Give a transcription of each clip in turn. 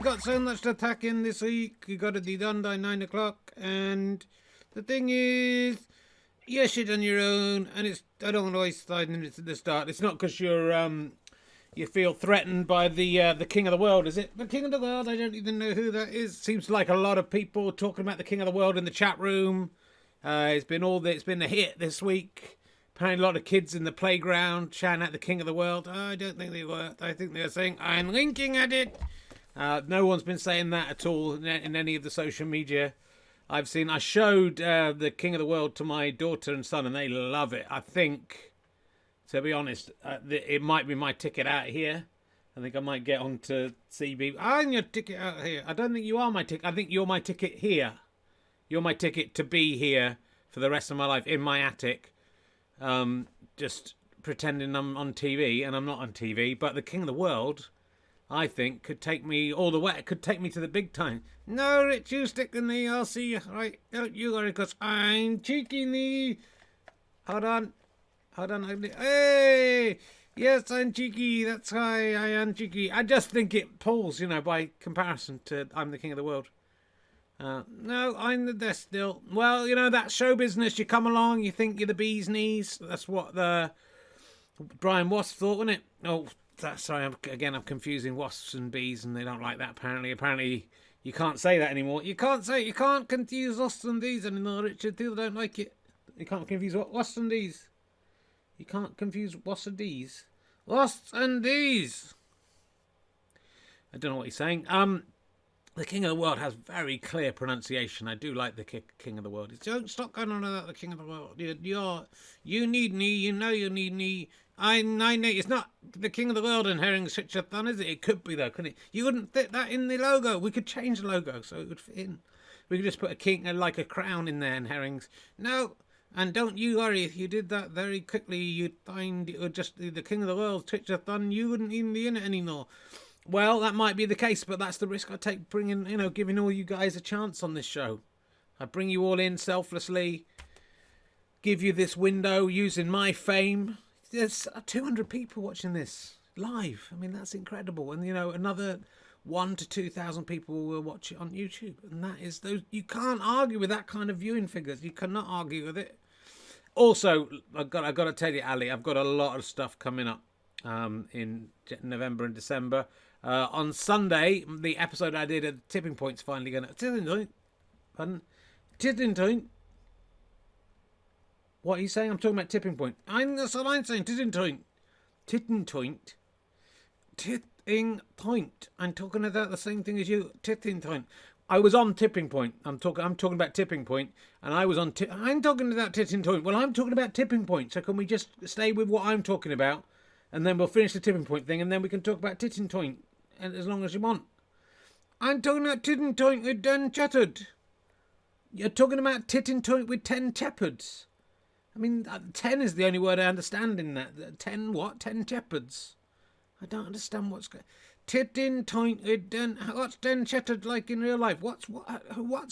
Got so much to tack in this week. You got to be done by 9 o'clock. And the thing is, you're shit on your own. And it's, I don't want to waste 5 minutes at the start. It's not because you feel threatened by the king of the world, is it? The king of the world, I don't even know who that is. Seems like a lot of people talking about the king of the world in the chat room. It's been a hit this week. Apparently a lot of kids in the playground shouting at the king of the world. Oh, I don't think they were. I think they were saying, I'm winking at it. No one's been saying that at all in any of the social media I've seen. I showed the king of the world to my daughter and son, and they love it. I think, to be honest, it might be my ticket out here. I think I might get on to CB. I'm your ticket out here. I don't think you are my ticket. I think you're my ticket here. You're my ticket to be here for the rest of my life in my attic. Just pretending I'm on TV, and I'm not on TV. But the king of the world, I think, could take me all the way. It could take me to the big time. No, Rich, you stick with me. I'll see you. Right, don't you worry, because I'm cheeky me. Hold on. Hey! Yes, I'm cheeky. That's why I am cheeky. I just think it pulls, by comparison to I'm the king of the world. No, I'm the best still. Well, that show business. You come along, you think you're the bee's knees. That's what the Brian Wasp thought, wasn't it? Oh, sorry. I'm confusing wasps and bees, and they don't like that. Apparently, you can't say that anymore. You can't confuse wasps and bees anymore, Richard. People don't like it. You can't confuse wasps and bees. You can't confuse wasps and bees. Wasps and bees. I don't know what he's saying. The king of the world has very clear pronunciation. I do like the king of the world. Don't stop going on about the king of the world. You need me. You know you need me. I need. It's not the king of the world and herring such a fun, is it? It could be though, couldn't it? You wouldn't fit that in the logo. We could change the logo so it would fit in. We could just put a king like a crown in there and herrings. No, and don't you worry. If you did that very quickly, you'd find it would just the king of the world such a fun. You wouldn't even be in it anymore. Well, that might be the case, but that's the risk I take giving all you guys a chance on this show. I bring you all in selflessly, give you this window using my fame. There's 200 people watching this live. I mean, that's incredible. And, another 1,000 to 2,000 people will watch it on YouTube. And that is those. You can't argue with that kind of viewing figures. You cannot argue with it. Also, I've got to tell you, Ali, I've got a lot of stuff coming up in November and December. On Sunday, the episode I did at Tipping Point's finally going to... Tipping Point? What are you saying? I'm talking about Tipping Point. That's what I'm saying. Tipping Point. Tipping Point. Tipping Point. I'm talking about the same thing as you. Tipping Point. I was on Tipping Point. I'm talking about Tipping Point, and I was on... I'm talking about Tipping Point. Well, I'm talking about Tipping Point, so can we just stay with what I'm talking about, and then we'll finish the Tipping Point thing, and then we can talk about Tipping Point as long as you want. I'm talking about Tipping Point with 10 shepherds. You're talking about Tipping Point with 10 shepherds. I mean, 10 is the only word I understand in that. 10 what? 10 shepherds. I don't understand what's going. Tipping Point with 10. What's 10 shepherds like in real life? What's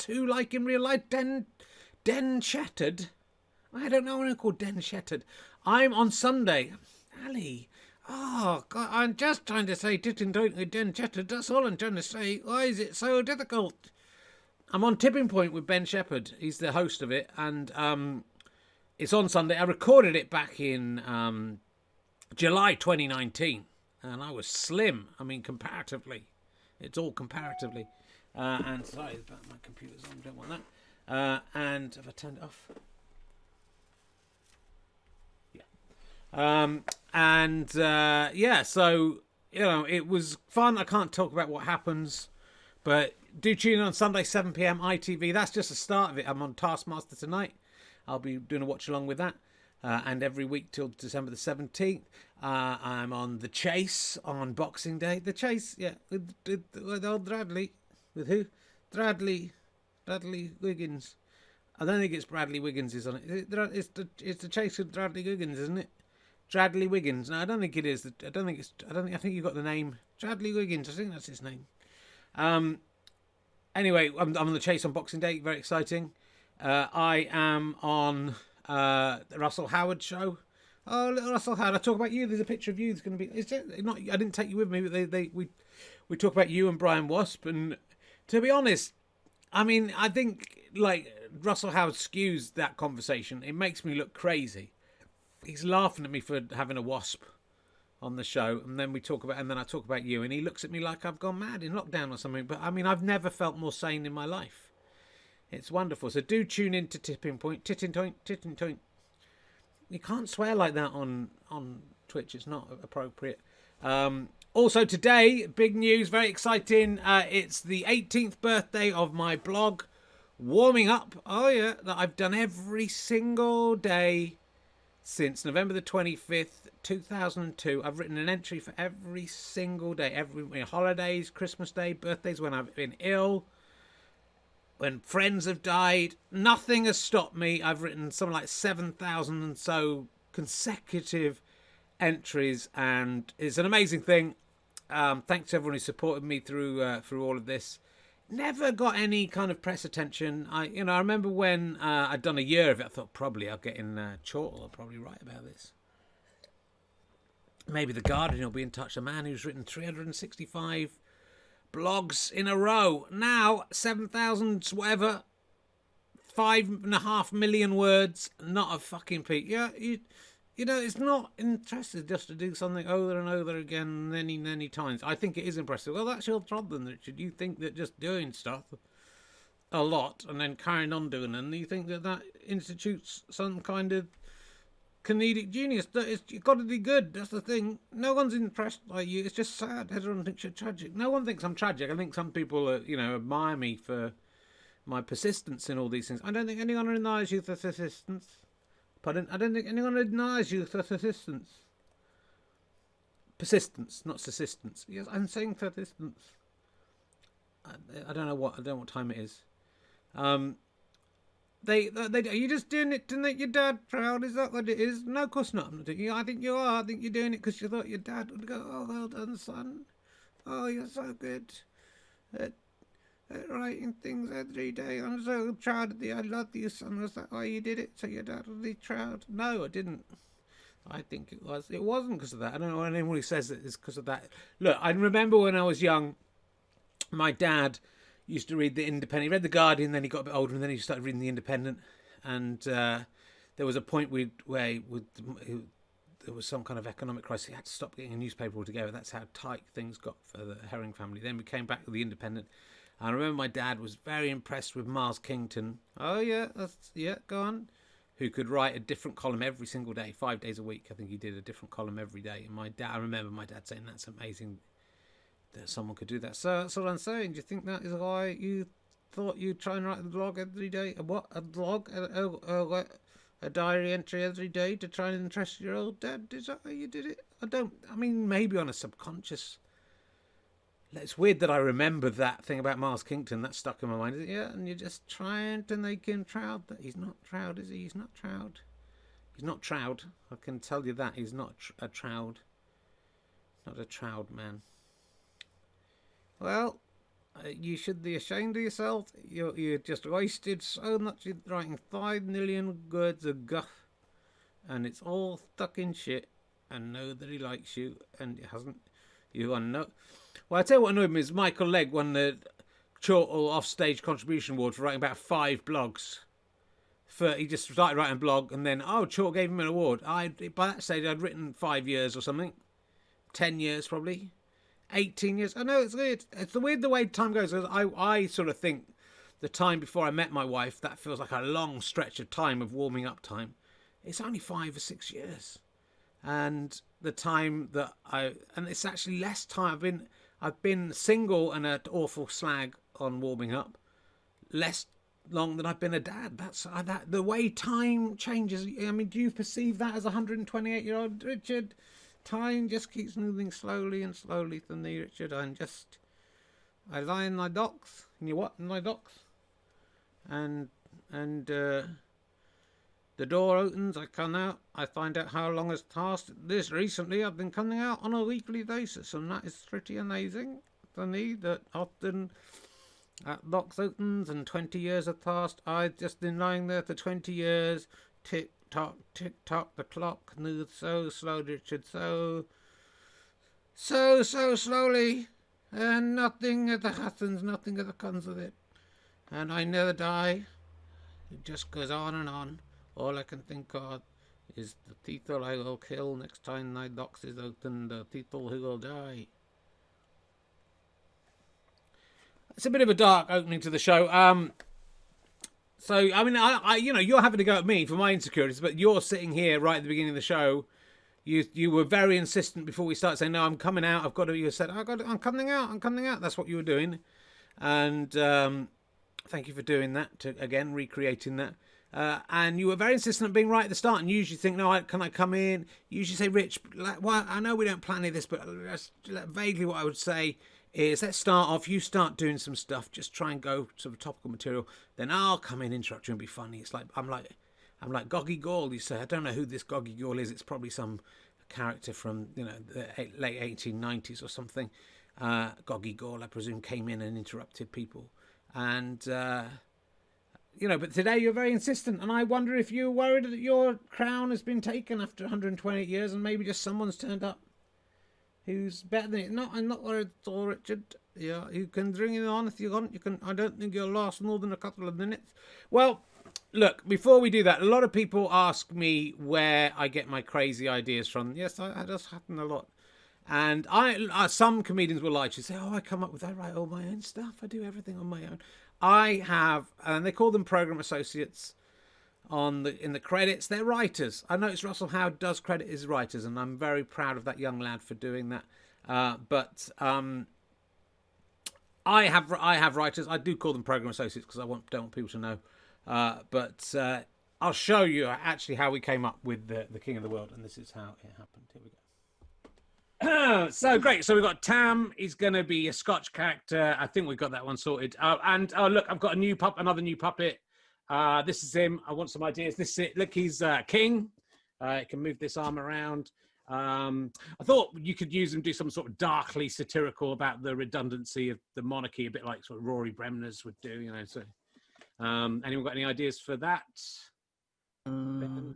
who like in real life? Den shattered. I don't know what I call Den shattered. I'm on Sunday. Ali. Oh, God, I'm just trying to say Tipping Point with Den Shattered. That's all I'm trying to say. Why is it so difficult? I'm on Tipping Point with Ben Shepherd. He's the host of it. And it's on Sunday. I recorded it back in July 2019. And I was slim. I mean, comparatively. It's all comparatively. And sorry, my computer's on. I don't want that. And have I turned it off? So it was fun. I can't talk about what happens, but do tune in on Sunday 7 p.m. ITV. That's just the start of it. I'm on Taskmaster tonight. I'll be doing a watch along with that, and every week till December the 17th. I'm on The Chase on Boxing Day. The Chase, yeah, with old Bradley. With who? Bradley Wiggins. I don't think it's Bradley Wiggins is on it. It's The Chase with Bradley Wiggins, isn't it? Bradley Wiggins. No, I don't think it is. I think you got the name Bradley Wiggins. I think that's his name. Anyway, I'm on The Chase on Boxing Day. Very exciting. I am on the Russell Howard show. Oh, little Russell Howard. I talk about you. There's a picture of you. There's going to be. Is it not? I didn't take you with me, but we talk about you and Brian Wasp. And to be honest, I mean, I think like Russell Howard skews that conversation. It makes me look crazy. He's laughing at me for having a wasp on the show, and then I talk about you, and he looks at me like I've gone mad in lockdown or something. But I mean, I've never felt more sane in my life. It's wonderful. So do tune in to Tipping Point. You can't swear like that on Twitch. It's not appropriate. Also today, big news, very exciting. It's the 18th birthday of my blog, Warming Up. Oh yeah, that I've done every single day since November the 25th, 2002. I've written an entry for every single day, every holidays, Christmas Day, birthdays, when I've been ill, when friends have died. Nothing has stopped me. I've written something like 7,000 and so consecutive entries, and it's an amazing thing. Thanks to everyone who supported me through all of this. Never got any kind of press attention. I remember when I'd done a year of it, I thought probably I'll get in Chortle. I'll probably write about this. Maybe The Guardian will be in touch. A man who's written 365 blogs in a row. Now 7,000 whatever, 5.5 million words. Not a fucking peep. Yeah, you know, it's not interested just to do something over and over again many times. I think it is impressive. Well, that's your problem, Richard. You think that just doing stuff a lot and then carrying on doing them, you think that institutes some kind of comedic genius. You've got to be good. That's the thing. No one's impressed by you. It's just sad. Everyone thinks you're tragic. No one thinks I'm tragic. I think some people, admire me for my persistence in all these things. I don't think anyone denies youth persistence. Pardon? I don't think anyone denies youth persistence. Persistence, not persistence. Yes, I'm saying persistence. I don't know what time it is. Are you just doing it to make your dad proud? Is that what it is? No, of course not. I think you are. I think you're doing it because you thought your dad would go, "Oh, well done, son. Oh, you're so good at writing things every day. I'm so proud of you. I love you, son. Was that why you did it? So your dad would be proud?" No, I didn't. I think it was. It wasn't because of that. I don't know anyone who says it is because of that. Look, I remember when I was young, my dad used to read The Independent. He read The Guardian, then he got a bit older, and then he started reading The Independent. And there was a point where there was some kind of economic crisis. He had to stop getting a newspaper altogether. That's how tight things got for the Herring family. Then we came back to The Independent. I remember my dad was very impressed with Miles Kington. Oh, yeah, go on. Who could write a different column every single day, 5 days a week. I think he did a different column every day. And I remember my dad saying, "That's amazing that someone could do that." So that's what I'm saying. Do you think that is why you thought you'd try and write a blog every day? A blog? A diary entry every day to try and interest your old dad? Is that how you did it? I mean, maybe on a subconscious. It's weird that I remember that thing about Miles Kington. That stuck in my mind. Yeah, and you're just trying to make him proud. That he's not proud, is he? He's not proud. He's not proud. I can tell you that. He's not a proud. Not a proud man. Well, you should be ashamed of yourself. You just wasted so much writing 5 million words of guff. And it's all stuck in shit. And nobody likes you. And it hasn't. You are no. Well, I tell you what annoyed me is Michael Legg won the Chortle Offstage Contribution Award for writing about 5 blogs. He just started writing a blog, and then Chortle gave him an award. By that stage, I'd written 5 years or something, 10 years probably, 18 years. I know it's weird. It's weird the way time goes. I sort of think the time before I met my wife, that feels like a long stretch of time of warming up time. It's only 5 or 6 years. And the time that and it's actually less time. I've been single and an awful slag on warming up less long than I've been a dad. That's the way time changes. I mean, do you perceive that as a 128-year-old Richard? Time just keeps moving slowly and slowly for me, Richard. I lie in my docks. And you what in my docks? And the door opens, I come out, I find out how long has passed. This recently, I've been coming out on a weekly basis, and that is pretty amazing for me, that often that box opens and 20 years have passed. I've just been lying there for 20 years, tick, tick tock, the clock moved so slow, Richard, so slowly, and nothing ever happens, nothing ever comes of it, and I never die. It just goes on and on. All I can think of is the people I will kill next time my box is open, the people who will die. It's a bit of a dark opening to the show. So, I mean, I you're having to go at me for my insecurities, but you're sitting here right at the beginning of the show. You were very insistent before we started saying, no, I'm coming out. I've got to, you said, I'm coming out. That's what you were doing. And thank you for doing that, again, recreating that. And you were very insistent on being right at the start, and you usually think, no, can I come in? You usually say, Rich, well, I know we don't plan any of this, but vaguely what I would say is, let's start off, you start doing some stuff, just try and go sort of topical material, then I'll come in, interrupt you and be funny. It's like, I'm like Goggy Gaul, you say, I don't know who this Goggy Gaul is, it's probably some character from, the late 1890s or something. Goggy Gaul, I presume, came in and interrupted people. And, but today you're very insistent, and I wonder if you're worried that your crown has been taken after 128 years and maybe just someone's turned up who's better than it. No, I'm not worried at all, Richard. Yeah, you can bring it on if you want. You can. I don't think you'll last more than a couple of minutes. Well, look, before we do that, a lot of people ask me where I get my crazy ideas from. Yes, that does happen a lot. And some comedians will lie to you, say, I come up with, I write all my own stuff. I do everything on my own. I have, and they call them program associates in the credits. They're writers. I noticed Russell Howard does credit his writers, and I'm very proud of that young lad for doing that. But I have writers. I do call them program associates because don't want people to know. But I'll show you actually how we came up with the King of the World, and this is how it happened. Here we go. So great. So we've got Tam. He's going to be a Scotch character. I think we've got that one sorted. And look, I've got another new puppet. This is him. I want some ideas. This is it. Look, he's king. He can move this arm around. I thought you could use him, do some sort of darkly satirical about the redundancy of the monarchy, a bit like sort of Rory Bremner's would do, So, anyone got any ideas for that? No.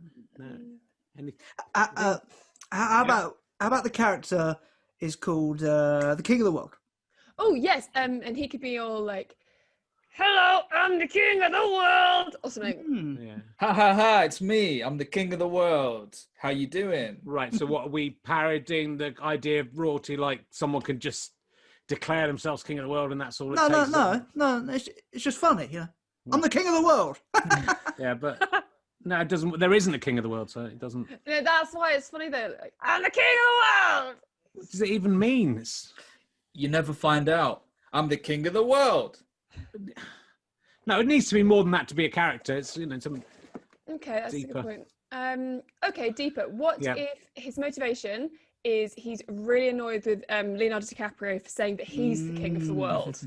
How about the character is called the King of the World? Oh yes, and he could be all like, "Hello, I'm the King of the World," or something. Yeah. Ha ha ha! It's me. I'm the King of the World. How you doing? Right. So, what are we parodying the idea of royalty? Like someone can just declare themselves King of the World, and that's all. No. It's just funny, I'm the King of the World. Yeah, but no, it doesn't. There isn't a King of the World, so it doesn't. No, that's why it's funny though. Like, I'm the King of the World. What does it even mean? You never find out. I'm the King of the World. No, it needs to be more than that to be a character. It's something. Okay, that's deeper. a good point. Okay, deeper. What if his motivation is he's really annoyed with Leonardo DiCaprio for saying that he's the King of the World?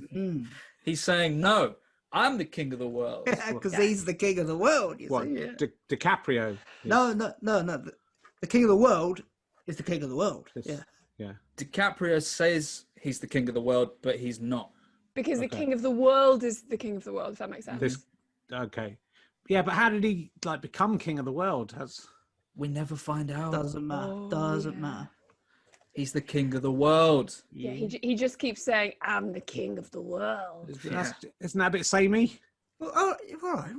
He's saying no. I'm the King of the World. Because he's the King of the World. What? DiCaprio? No. The King of the World is the King of the World. Yeah. DiCaprio says he's the King of the World, but he's not. Because the King of the World is the King of the World, if that makes sense. Okay. Yeah, but how did he become King of the World? We never find out. Doesn't matter. He's the King of the World. Yeah, he just keeps saying, "I'm the King of the World." Isn't that a bit samey? Well, all right.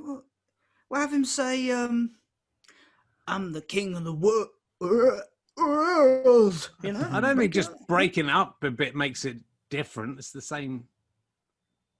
Well, have him say, "I'm the King of the World." I don't think just breaking up a bit makes it different. It's the same.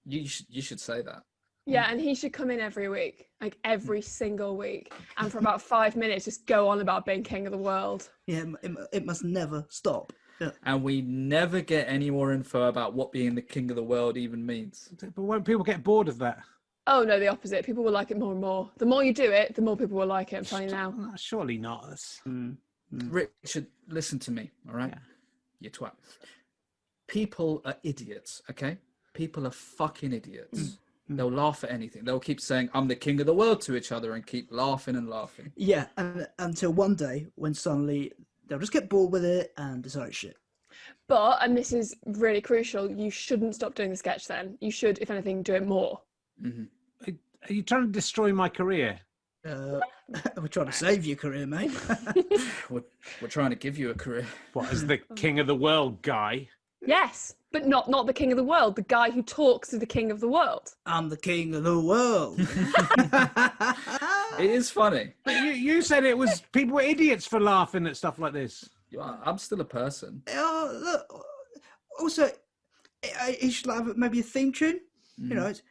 You should say that. Yeah, and he should come in every week, like every single week, and for about 5 minutes just go on about being King of the World. Yeah, it must never stop. Yeah. And we never get any more info about what being the King of the World even means. But won't people get bored of that? Oh no, the opposite. People will like it more and more. The more you do it, the more people will like it. I'm telling you now. Surely not. Richard, listen to me, all right? Yeah. You twat. People are idiots, okay? People are fucking idiots. They'll laugh at anything. They'll keep saying, "I'm the King of the World" to each other and keep laughing and laughing. Yeah, and until one day when suddenly they'll just get bored with it and decide shit. But, and this is really crucial, you shouldn't stop doing the sketch then. You should, if anything, do it more. Mm-hmm. Are you trying to destroy my career? We're trying to save your career, mate. We're trying to give you a career. What, as the king of the world guy? Yes, but not the king of the world. The guy who talks to the king of the world. I'm the king of the world. It is funny. But you said it was people were idiots for laughing at stuff like this. I'm still a person. Look, also, he should have maybe a theme tune. You know, it's,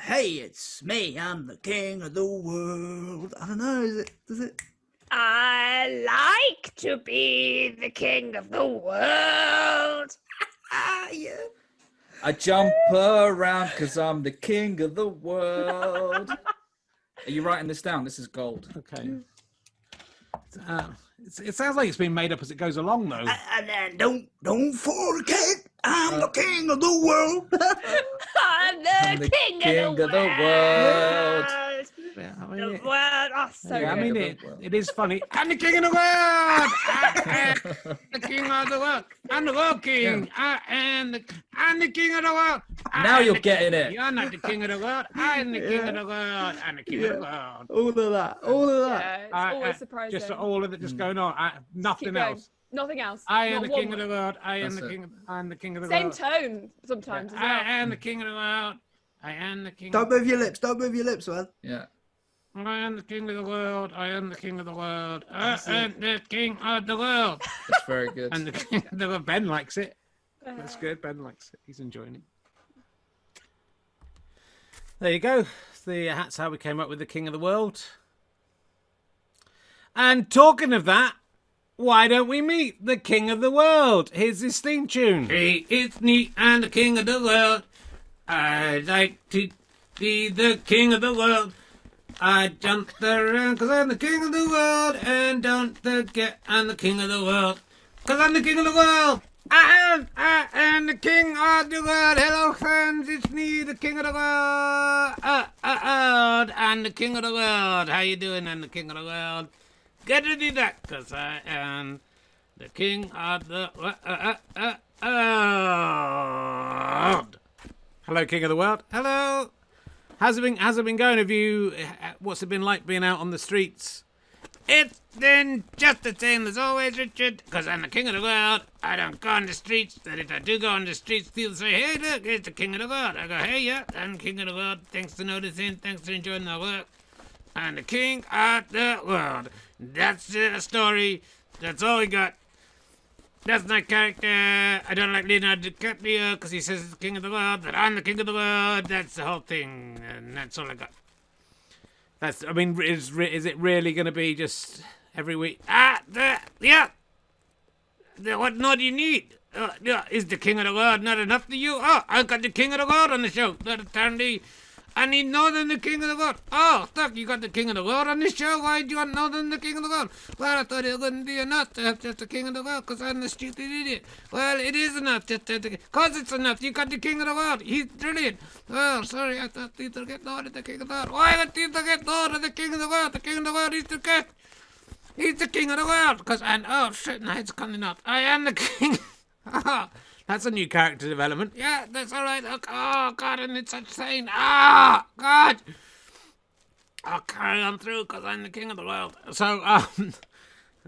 hey, it's me. I'm the king of the world. I don't know. Does it? I like to be the king of the world. Yeah. I jump around because I'm the king of the world. Are you writing this down? This is gold. Okay. It sounds like it's been made up as it goes along, though. And then don't forget, I'm the king of the world. I'm the king of the world. Yeah, I The mean, world. Oh, so yeah, I good. mean it is funny. I'm the king of the world. The king of the world. I'm the world king. I'm the king of the world. Now you're getting it. You're not the king of the world. I'm the king of the world. I'm the king of the world. All of that. All of that. Yeah, it's always surprising. Just all of it just going on. Nothing Keep going. else. Nothing else. I am Not the king one of the world. I am That's the it. king. I'm the king of the Same world. tone sometimes as well. I am the king of the world. I am the king. Don't move your lips. Don't move your lips, man. Yeah. I am the king of the world. I am the king of the world. I am the king of the world. That's very good. And the king of the world. Ben likes it. That's good. Ben likes it. He's enjoying it. There you go. That's how we came up with the king of the world. And talking of that, why don't we meet the king of the world? Here's his theme tune. Hey, it's me, I'm the king of the world. I'd like to be the king of the world. I jumped around because I'm the king of the world. And don't forget, I'm the king of the world. Because I'm the king of the world. I am the king of the world. Hello, friends. It's me, the king of the world. I'm the king of the world. How you doing? I'm the king of the world. Get to do that because I am the king of the world. Hello, king of the world. Hello. How's it been going? What's it been like being out on the streets? It's been just the same as always, Richard, because I'm the king of the world. I don't go on the streets, but if I do go on the streets, people say, hey, look, it's the king of the world. I go, hey, yeah, I'm king of the world. Thanks for noticing. Thanks for enjoying my work. I'm the king of the world. That's the story. That's all we got. That's my character. I don't like Leonardo DiCaprio because he says he's the king of the world, but I'm the king of the world. That's the whole thing, and that's all I got. Is it really going to be just every week? Yeah. What more do you need? Is the king of the world not enough for you? Oh, I got the king of the world on the show. But apparently, I need more than the king of the world. Oh, fuck, you got the king of the world on this show? Why do you want more than the king of the world? Well, I thought it wouldn't be enough to have just the king of the world because I'm the stupid idiot. Well, it is enough just to have the king. Because it's enough. You got the king of the world. He's brilliant. Well, sorry, I thought you to get more than the king of the world. Why don't you get more than the king of the world? The king of the world is the king. He's the king of the world. Oh, shit, my head's coming up. I am the king. That's a new character development. Yeah, that's all right. Okay. Oh, God, and it's insane. Ah, God. I'll carry on through because I'm the king of the world. So,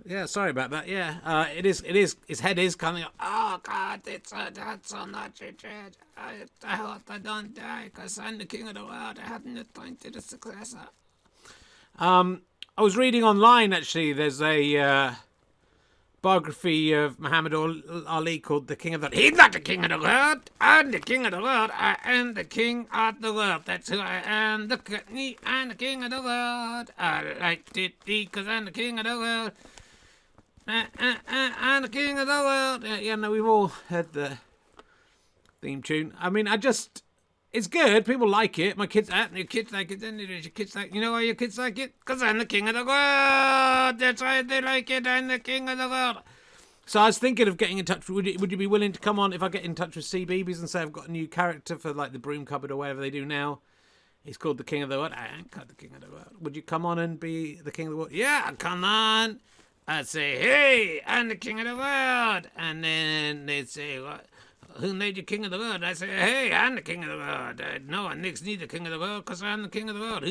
yeah, sorry about that. Yeah, it is. His head is coming up. Oh, God, that's so much, Richard. I hope I don't die because I'm the king of the world. I haven't appointed a successor. I was reading online, actually, there's a biography of Muhammad Ali called The King of the World. He's not the king of the world. I'm the king of the world. I am the king of the world. That's who I am. Look at me. I'm the king of the world. I like to be because I'm the king of the world. I'm the king of the world. Yeah, no, we've all heard the theme tune. I mean, it's good. People like it. My kids, your kids like it. Then your kids like. You know why your kids like it? Because I'm the king of the world. That's why they like it. I'm the king of the world. So I was thinking of getting in touch. Would you be willing to come on if I get in touch with CBeebies and say I've got a new character for like the broom cupboard or whatever they do now? He's called the king of the world. I ain't called the king of the world. Would you come on and be the king of the world? Yeah, come on. I'd say, hey, I'm the king of the world. And then they'd say, what? who made you king of the world? I say, hey, I'm the king of the world. No one needs the king of the world because I'm the king of the world.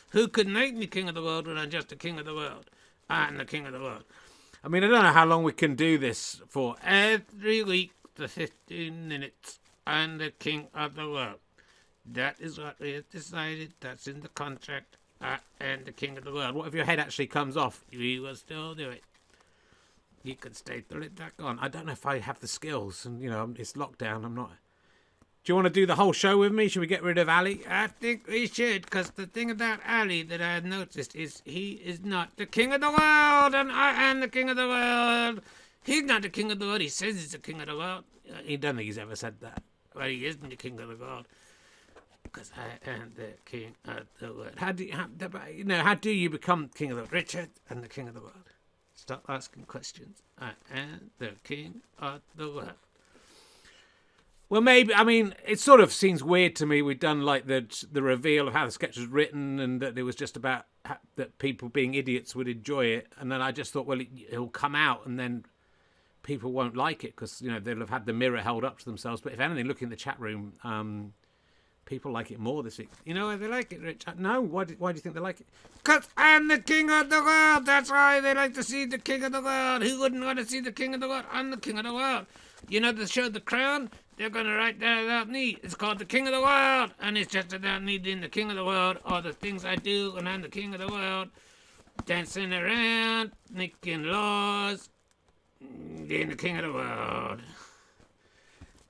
Who could make me king of the world when I'm just the king of the world? I'm the king of the world. I mean, I don't know how long we can do this for. Every week, the 15 minutes, I'm the king of the world. That is what we have decided. That's in the contract. I am the king of the world. What if your head actually comes off? We will still do it. You can stay till it back on. I don't know if I have the skills, and it's lockdown. I'm not. Do you want to do the whole show with me? Should we get rid of Ali? I think we should, because the thing about Ali that I've noticed is he is not the king of the world, and I am the king of the world. He's not the king of the world. He says he's the king of the world. I don't think he's ever said that. Well, he isn't the king of the world, because I am the king of the world. How do you become king of the world? Richard, I'm the king of the world. Stop asking questions. I am the king of the world. Well, maybe, I mean, it sort of seems weird to me. We've done like the reveal of how the sketch was written and that it was just about that people being idiots would enjoy it. And then I just thought, well, it'll come out and then people won't like it because, they'll have had the mirror held up to themselves. But if anything, look in the chat room, people like it more this week. You know why they like it, Rich? No, why do you think they like it? Because I'm the king of the world. That's why they like to see the king of the world. Who wouldn't want to see the king of the world? I'm the king of the world. You know the show The Crown? They're going to write that about me. It's called The King of the World. And it's just about me being the king of the world. All the things I do when I'm the king of the world. Dancing around, making laws. Being the king of the world.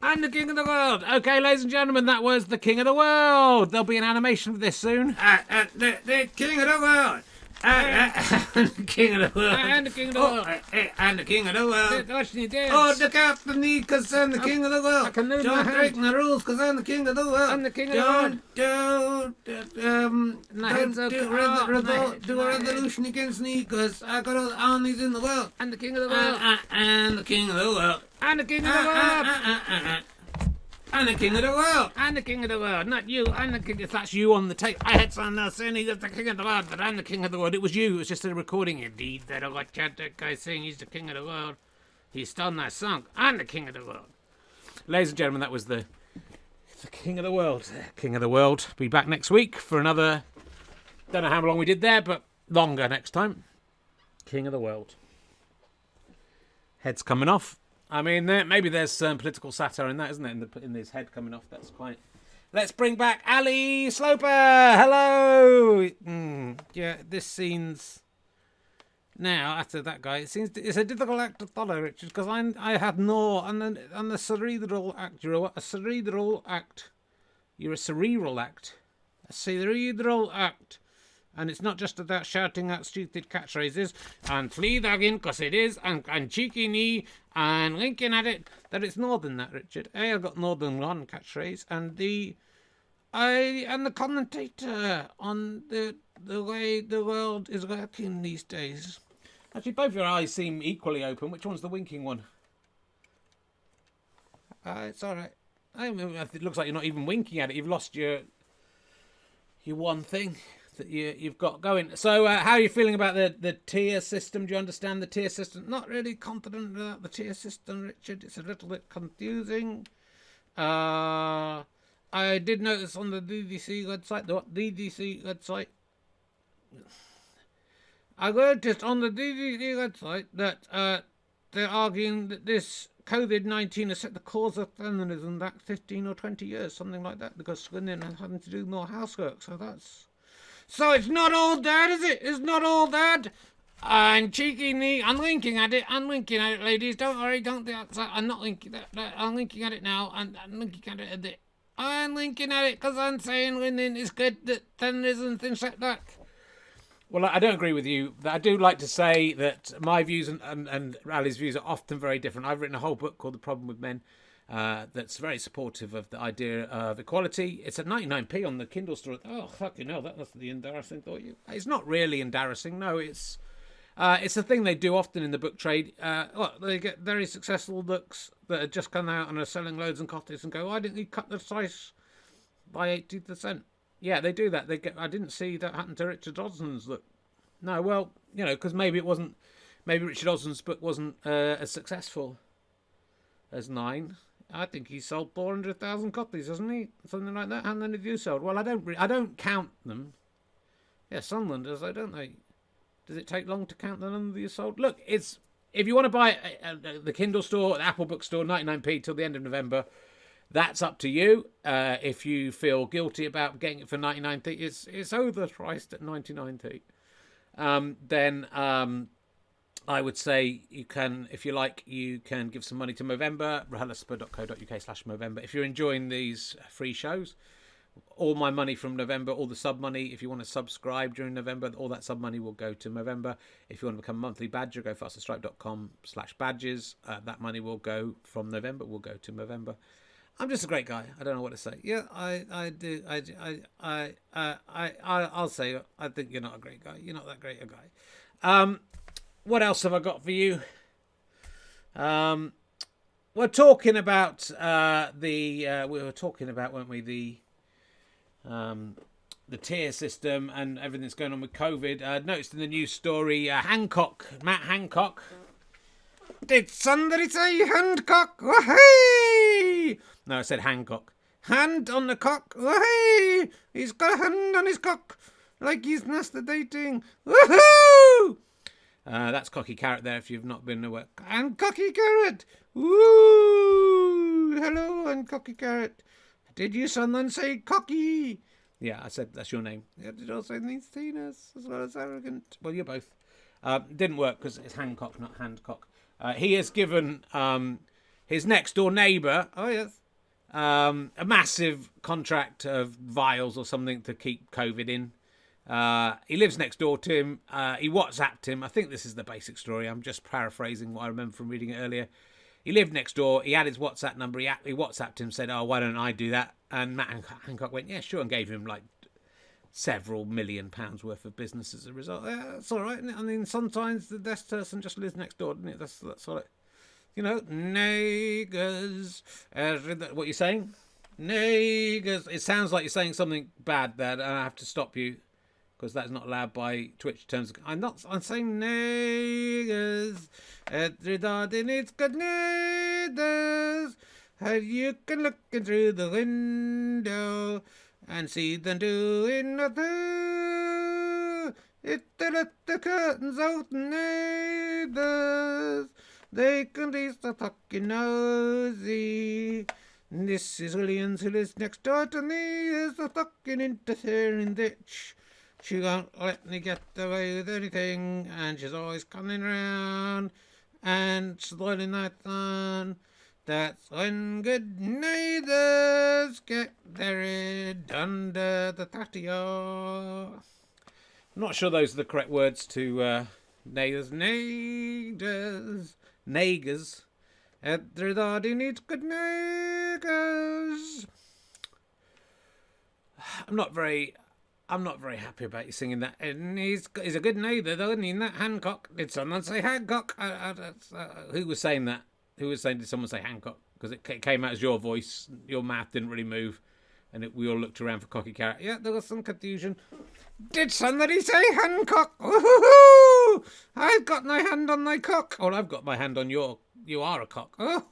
I'm the king of the world. Okay, ladies and gentlemen, that was the king of the world. There'll be an animation of this soon. The king of the world. I'm the king of the world. I'm the king of the world. I'm the king of the world. Watch me dance. Oh, look after me, because I'm the king of the world. I can move my hand. Don't break my rules, because I'm the king of the world. I'm the king of the world. Don't do a revolution against me, because I got all the armies in the world. I'm the king of the world. I'm the king of the world. I'm the king of the world. I'm the king of the world. I'm the king of the world, not you. I'm the king. If that's you on the tape, I had someone else saying he's the king of the world, but I'm the king of the world. It was you. It was just a recording. Indeed, that I got that guy saying he's the king of the world. He stole my song. I'm the king of the world. Ladies and gentlemen, that was the king of the world. King of the world. Be back next week for another. Don't know how long we did there, but longer next time. King of the world. Head's coming off. I mean, maybe there's some political satire in that, isn't it? In his head coming off. That's quite. Let's bring back Ali Sloper. Hello. Yeah, this scene's now after that guy. It's a difficult act to follow, Richard, because I had no on the cerebral act. You're a cerebral act. You're a cerebral act. A cerebral act. And it's not just about shouting out stupid catchphrases and flea dagging, because it is, and cheeky knee and winking at it, that it's more than that, Richard. I've got more than one catchphrase, and the commentator on the way the world is working these days. Actually, both your eyes seem equally open. Which one's the winking one? It's all right. It looks like you're not even winking at it. You've lost your one thing that you've got going. So how are you feeling about the tier system? Do you understand the tier system? Not really confident about the tier system, Richard. It's a little bit confusing. I did notice on the DDC website, I noticed on the DDC website that they're arguing that this COVID-19 has set the cause of feminism back 15 or 20 years, something like that, because women are having to do more housework. So it's not all bad, is it? It's not all bad. And cheeky knee, I'm winking at it, ladies. Don't worry, don't do that. I'm not winking at that. I'm winking at it now. I'm winking at it a bit. I'm winking at it because I'm saying women is good, that feminism, things like that. Well, I don't agree with you. I do like to say that my views and Ali's views are often very different. I've written a whole book called The Problem with Men that's very supportive of the idea of equality. It's at 99p on the Kindle store. Oh, fucking hell, that's the embarrassing thought. It's not really embarrassing. No, it's a thing they do often in the book trade. They get very successful books that have just come out and are selling loads and copies and go, why didn't you cut the price by 80%? Yeah, they do that. I didn't see that happen to Richard Osman's book. No, well, because maybe Richard Osman's book wasn't as successful as 9. I think he sold 400,000 copies, hasn't he? Something like that. How many have you sold? Well, I don't count them. Yeah, Sunderland does, though, don't they? Does it take long to count the number you sold? Look, it's if you want to buy the Kindle store, the Apple Bookstore, 99p till the end of November. That's up to you. If you feel guilty about getting it for 99p, it's overpriced at 99p. Then I would say you can, if you like, you can give some money to Movember, rahalaspa.co.uk/Movember. If you're enjoying these free shows, all my money from November, all the sub money, if you want to subscribe during November, all that sub money will go to Movember. If you want to become a monthly badger, go fasterstripe.com/badges. That money will go from November, will go to Movember. I'm just a great guy. I don't know what to say. Yeah, I'll say I think you're not a great guy. You're not that great a guy. What else have I got for you? We're talking about we were talking about, weren't we, the tier system and everything that's going on with COVID. I noticed in the news story, Matt Hancock. Did somebody say Hancock? Wahey! No, I said Hancock. Hand on the cock. Wahey! He's got a hand on his cock, like he's masturbating. Woohoo! That's Cocky Carrot there, if you've not been aware. And Cocky Carrot! Woo! Hello, and Cocky Carrot. Did you someone say cocky? Yeah, I said that's your name. It also means heinous as well as arrogant. Well, you're both. Didn't work because it's Hancock, not Handcock. He has given his next door neighbour, a massive contract of vials or something to keep COVID in. He lives next door to him. He WhatsApped him. I think this is the basic story. I'm just paraphrasing what I remember from reading it earlier. He lived next door. He had his WhatsApp number. He WhatsApped him, said, "Oh, why don't I do that?" And Matt Hancock went, "Yeah, sure," and gave him like several £1 million worth of business as a result. That's all right, isn't it? I mean, sometimes the best person just lives next door, doesn't it? That's all right. You know, niggers. What you're saying? Niggers. It sounds like you're saying something bad there, and I have to stop you because that's not allowed by Twitch terms. I'm saying niggers. Everybody needs good neighbors. You can look in through the window and see them doing nothing. If they let the curtains out, neighbors, they can be so fucking nosy. This is Williams, who lives next door to me, is a fucking interfering bitch. She won't let me get away with anything, and she's always coming round and spoiling that fun. That's when good neighbours get buried under the patio. I'm not sure those are the correct words to neighbours. Nagers. Everybody needs good neighbours. I'm not very happy about you singing that. And he's a good neighbour, though, isn't he? That Hancock. Did someone say Hancock? Who was saying that? Did someone say Hancock? Because it came out as your voice. Your mouth didn't really move. And we all looked around for Cocky Carrot. Yeah, there was some confusion. Did somebody say Hancock? Woohoo! I've got my hand on my cock. Oh, I've got my hand on your... You are a cock. Oh,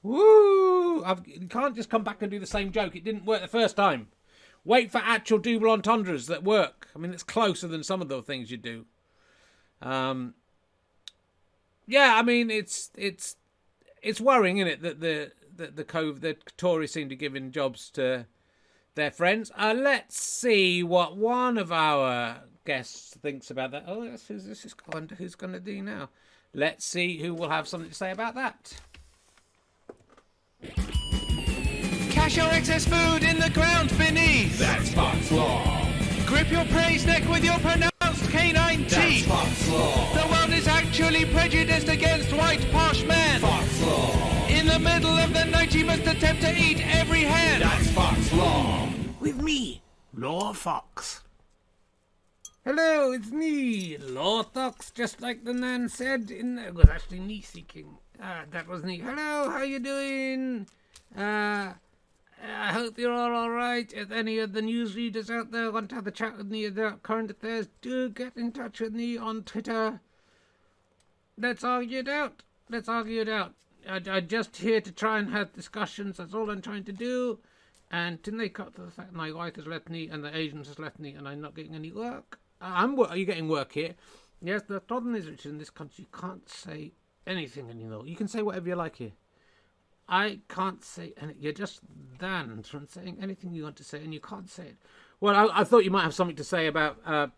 woo! You can't just come back and do the same joke. It didn't work the first time. Wait for actual double entendres that work. I mean, it's closer than some of the things you do. Yeah, I mean, it's worrying, isn't it, that the Tories seem to be giving jobs to their friends. Let's see what one of our guests thinks about that. Oh, who's going to do now? Let's see who will have something to say about that. Cache your excess food in the ground beneath. That's Fox Law. Grip your prey's neck with your pronounced canine teeth. That's Fox Law. The world is actually prejudiced against white posh men. Fox Law. In the middle of the night you must attempt to eat every hen. That's Fox Law. With me, Law Fox. Hello, it's me, Law Fox, just like the man said. It was actually me speaking. That was me. Hello, how you doing? I hope you're all right. If any of the newsreaders out there want to have a chat with me about current affairs, do get in touch with me on Twitter. Let's argue it out. I'm just here to try and have discussions. That's all I'm trying to do. And didn't they cut to the fact my wife has left me and the agent has left me and I'm not getting any work? Are you getting work here? Yes, the problem is, Richard, in this country, you can't say anything anymore. You can say whatever you like here. I can't say anything. You're just banned from saying anything you want to say, and you can't say it. Well, I thought you might have something to say about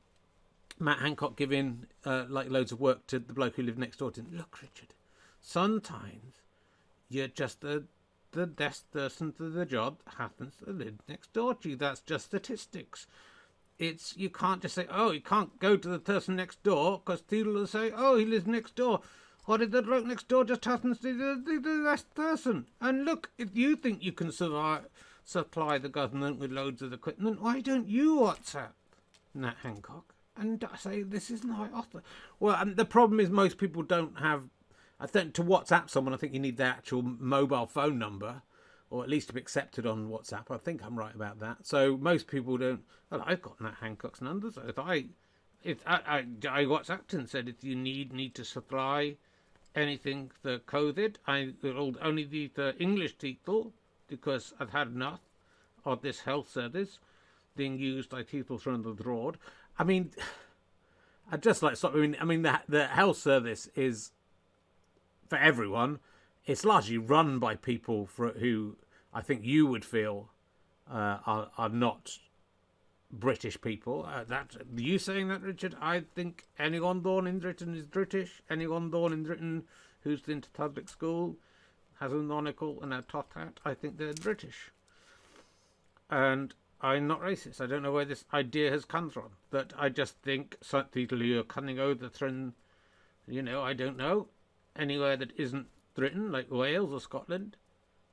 Matt Hancock giving loads of work to the bloke who lived next door to him. Look, Richard, sometimes you're just the best person to the job happens to live next door to you. That's just statistics. You can't just say, oh, you can't go to the person next door, because people will say, oh, he lives next door. Or did the bloke next door just happens to be the last person? And look, if you think you can supply the government with loads of equipment, why don't you WhatsApp Nat Hancock and say, this is my offer? Well, and the problem is most people don't have... I think to WhatsApp someone, I think you need their actual mobile phone number, or at least to be accepted on WhatsApp. I think I'm right about that. So most people don't... Well, I've got Nat Hancock's number, so if I WhatsApped and said, if you need to supply anything for COVID, I will only need the English people, because I've had enough of this health service being used by people from abroad. I mean, I'd just like to stop. I mean, the health service is for everyone. It's largely run by people who I think you would feel are not British people. You saying that, Richard? I think anyone born in Britain is British. Anyone born in Britain who's been to public school, has a monocle and a top hat, I think they're British. And I'm not racist. I don't know where this idea has come from, but I just think some people who are coming over from, I don't know, anywhere that isn't Britain, like Wales or Scotland.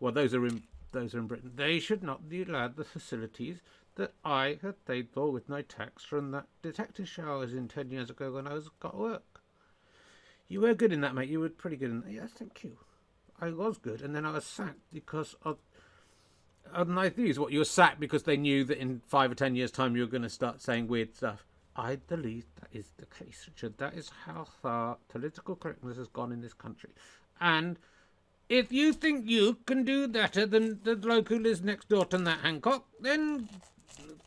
Well, those are in Britain. They should not be allowed the facilities that I had paid for with my tax from that detective show I was in 10 years ago when I got work. You were good in that, mate. You were pretty good in that. Yes, thank you. I was good, and then I was sacked because of my views. What, you were sacked because they knew that in 5 or 10 years' time you were going to start saying weird stuff? I believe that is the case, Richard. That is how far political correctness has gone in this country. And if you think you can do better than the bloke who lives next door to Nat Hancock, then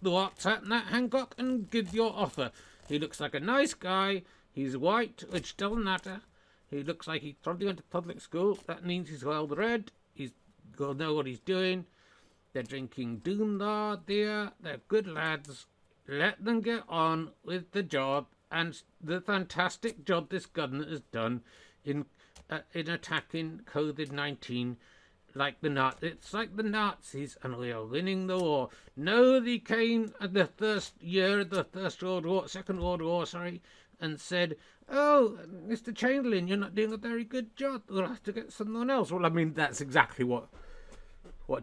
WhatsApp Nat Hancock and give your offer. He looks like a nice guy. He's white, which doesn't matter. He looks like he probably went to public school. That means he's well read. He's got to know what he's doing. They're drinking Doomda beer. They're good lads. Let them get on with the job and the fantastic job this government has done in attacking COVID-19. It's like the Nazis, and we are winning the war. No, they came at the first year of the Second World War, and said, oh, Mr. Chamberlain, you're not doing a very good job. We'll have to get someone else. Well, I mean, that's exactly what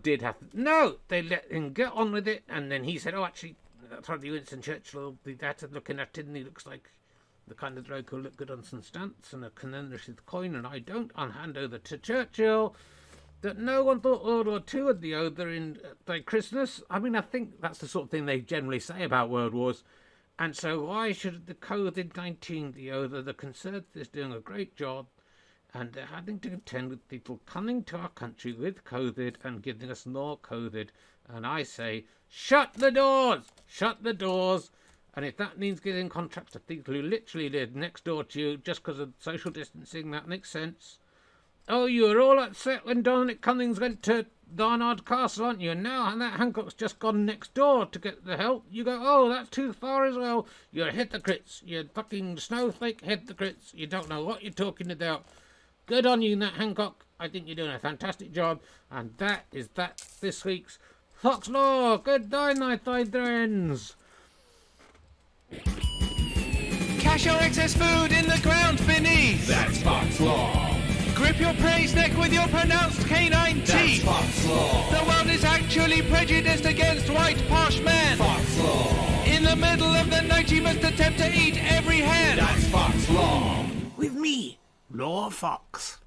did happen. No, they let him get on with it, and then he said, oh, actually, probably Winston Churchill will be better looking at it, and he looks like the kind of bloke who'll look good on some stamps and can then receive the coin, and I don't. I'll hand over to Churchill. That no one thought World War II would be over by Christmas. I mean, I think that's the sort of thing they generally say about world wars. And so why should the COVID-19 be over? The Conservatives doing a great job, and they're having to contend with people coming to our country with COVID and giving us more COVID. And I say, shut the doors! Shut the doors! And if that means giving contracts to people who literally live next door to you just because of social distancing, that makes sense. Oh, you were all upset when Dominic Cummings went to Barnard Castle, aren't you? And now that Hancock's just gone next door to get the help. You go, oh, that's too far as well. You're hypocrites. You're fucking snowflake hypocrites. You don't know what you're talking about. Good on you, Nat Hancock. I think you're doing a fantastic job. And that is that this week's Fox Law. Good night, my friends. Cache your excess food in the ground beneath. That's Fox Law. Grip your prey's neck with your pronounced canine teeth. That's Fox Law. The world is actually prejudiced against white posh men. Fox Law. In the middle of the night you must attempt to eat every hen. That's Fox Law. With me, Law Fox.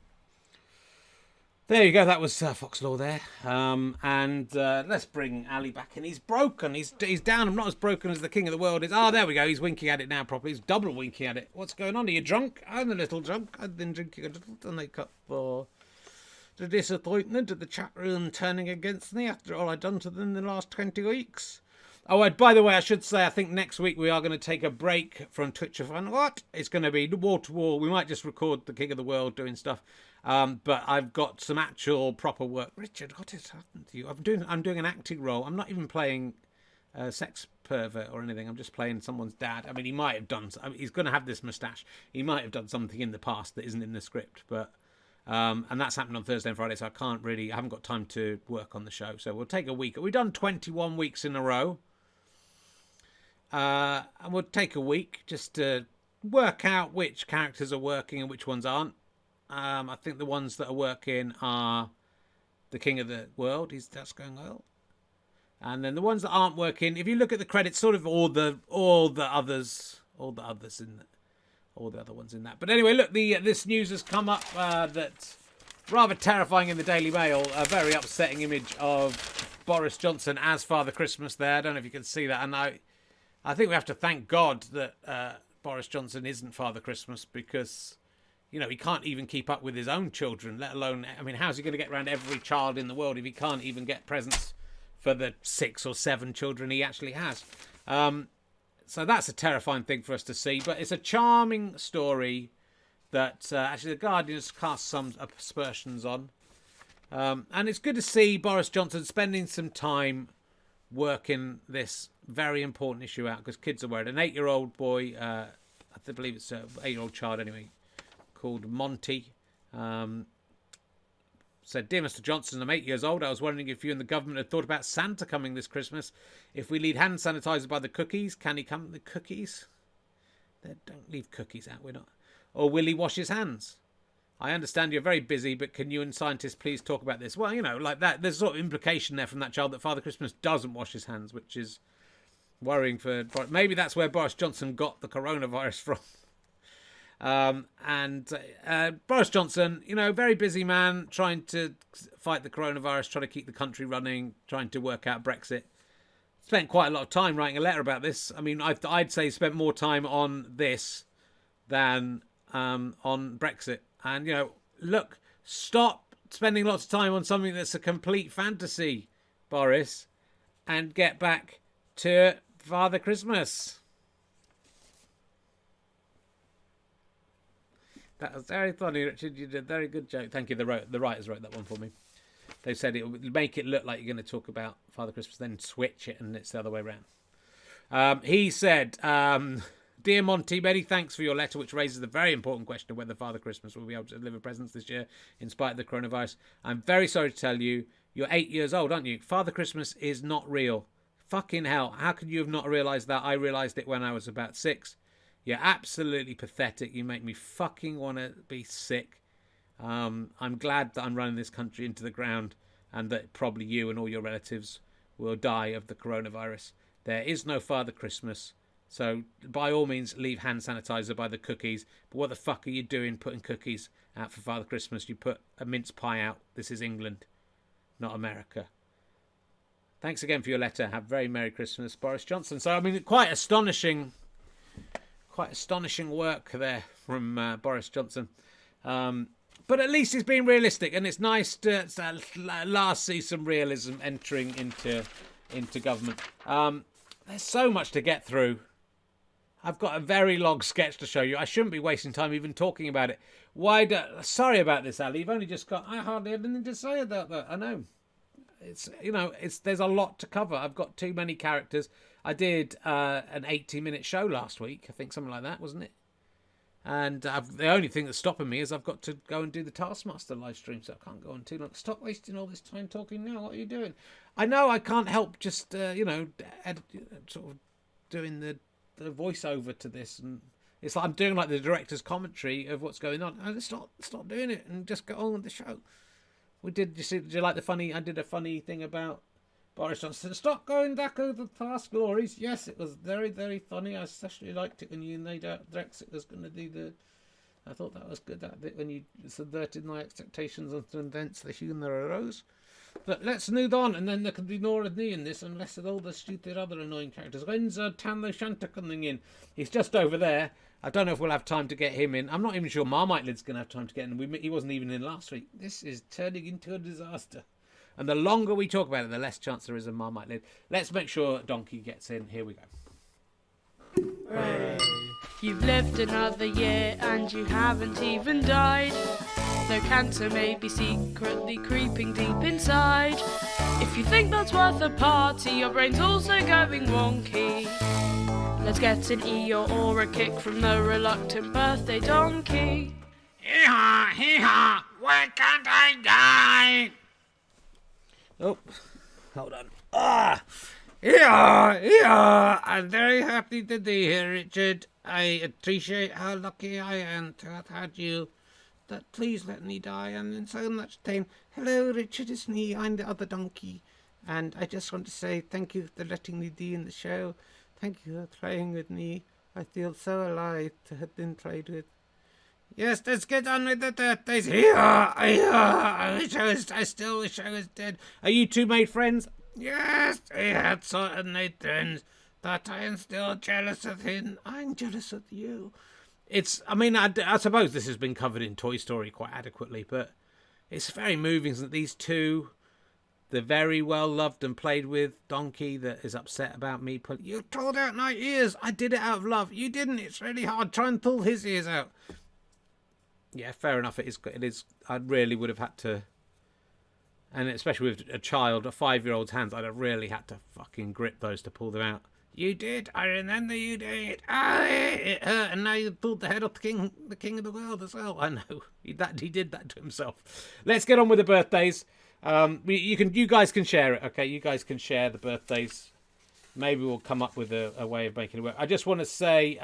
There you go, that was Fox Law there. Let's bring Ali back in. He's broken, he's down. I'm not as broken as the king of the world is. There we go, he's winking at it now properly. He's double winking at it. What's going on? Are you drunk? I'm a little drunk. I've been drinking a little tonic cup for the disappointment of the chat room turning against me after all I've done to them in the last 20 weeks. Oh, and by the way, I should say, I think next week we are going to take a break from Twitch of What? It's going to be wall to wall. We might just record the King of the World doing stuff. But I've got some actual proper work. Richard, what has happened to you? I'm doing an acting role. I'm not even playing a sex pervert or anything. I'm just playing someone's dad. I mean, he might have done. He's going to have this moustache. He might have done something in the past that isn't in the script. But and that's happened on Thursday and Friday, so I haven't got time to work on the show. So we'll take a week. We've done 21 weeks in a row. And we'll take a week just to work out which characters are working and which ones aren't. I think the ones that are working are the King of the World. That's going well. And then the ones that aren't working, if you look at the credits, sort of all the other ones in that. But anyway, look, this news has come up that's rather terrifying in the Daily Mail. A very upsetting image of Boris Johnson as Father Christmas there. I don't know if you can see that. And I think we have to thank God that Boris Johnson isn't Father Christmas, because, you know, he can't even keep up with his own children, let alone, I mean, how's he going to get around every child in the world if he can't even get presents for the 6 or 7 children he actually has? So that's a terrifying thing for us to see, but it's a charming story that actually the Guardian has cast some aspersions on. And it's good to see Boris Johnson spending some time working this very important issue out, because kids are worried. An 8-year-old boy, I believe it's an 8-year-old child anyway, called Monty, said, "Dear Mr. Johnson, I'm 8 years old. I was wondering if you and the government had thought about Santa coming this Christmas. If we leave hand sanitizer by the cookies, can he come with the cookies? Don't leave cookies out, we're not. Or will he wash his hands? I understand you're very busy, but can you and scientists please talk about this?" Well, you know, like that. There's sort of implication there from that child that Father Christmas doesn't wash his hands, which is worrying for... Maybe that's where Boris Johnson got the coronavirus from. Boris Johnson, you know, very busy man, trying to fight the coronavirus, trying to keep the country running, trying to work out Brexit. Spent quite a lot of time writing a letter about this. I mean, I'd say spent more time on this than on Brexit. And, you know, look, stop spending lots of time on something that's a complete fantasy, Boris, and get back to Father Christmas. That was very funny, Richard. You did a very good joke. Thank you. The writers wrote that one for me. They said it would make it look like you're going to talk about Father Christmas, then switch it, and it's the other way around. He said, "Dear Monty, many thanks for your letter, which raises the very important question of whether Father Christmas will be able to deliver presents this year in spite of the coronavirus. I'm very sorry to tell you, you're 8 years old, aren't you? Father Christmas is not real. Fucking hell. How could you have not realised that? I realised it when I was about 6. You're absolutely pathetic. You make me fucking want to be sick. I'm glad that I'm running this country into the ground, and that probably you and all your relatives will die of the coronavirus. There is no Father Christmas. So by all means, leave hand sanitizer by the cookies. But what the fuck are you doing putting cookies out for Father Christmas? You put a mince pie out. This is England, not America." Thanks again for your letter. Have a very Merry Christmas, Boris Johnson. So, I mean, quite astonishing work there from Boris Johnson. But at least he's being realistic, and it's nice to at last see some realism entering into government. There's so much to get through. I've got a very long sketch to show you. I shouldn't be wasting time even talking about it. Sorry about this, Ali. You've only just got... I hardly had anything to say about that. I know. There's a lot to cover. I've got too many characters. I did an 80-minute show last week. I think something like that, wasn't it? And the only thing that's stopping me is I've got to go and do the Taskmaster live stream, so I can't go on too long. Stop wasting all this time talking now. What are you doing? I know I can't help just, sort of doing the voiceover to this. And it's like I'm doing like the director's commentary of what's going on. I just stop doing it and just get on with the show. Did you like the funny... I did a funny thing about Boris Johnson. Stop going back over past glories. Yes, it was very, very funny. I especially liked it when you laid out Brexit was going to do the... I thought that was good, that bit when you subverted my expectations and condense the humour arose. But let's move on, and then there can be more of me in this, unless of all the stupid other annoying characters. When's Tanlo Shanta coming in? He's just over there. I don't know if we'll have time to get him in. I'm not even sure Marmite Lid's going to have time to get in. He wasn't even in last week. This is turning into a disaster. And the longer we talk about it, the less chance there is of Marmite Lid. Let's make sure Donkey gets in. Here we go. Hooray. You've lived another year and you haven't even died. Though cancer may be secretly creeping deep inside. If you think that's worth a party, your brain's also going wonky. Let's get an Eeyore or a kick from the reluctant birthday donkey. Hee-haw, hee-haw, why can't I die? Oh, hold on. Yeah, I'm very happy to be here, Richard. I appreciate how lucky I am to have had you. But please let me die. I'm in so much pain. Hello, Richard, it's me. I'm the other donkey. And I just want to say thank you for letting me be in the show. Thank you for playing with me. I feel so alive to have been played with. Yes, let's get on with the birthdays. I still wish I was dead. Are you two made friends? Yes, we had sort of made friends, but I am still jealous of him. I'm jealous of you. I suppose this has been covered in Toy Story quite adequately, but it's very moving that these two, the very well loved and played with donkey that is upset about me pulling. You pulled out my ears. I did it out of love. You didn't. It's really hard. Try and pull his ears out. Yeah, fair enough. It is. I really would have had to, and especially with a child, a 5-year-old's hands, I'd have really had to fucking grip those to pull them out. You did. I remember you did. It hurt, and now you pulled the head off the king of the world as well. I know he did that to himself. Let's get on with the birthdays. You guys can share it, okay? You guys can share the birthdays. Maybe we'll come up with a way of making it work. I just want to say,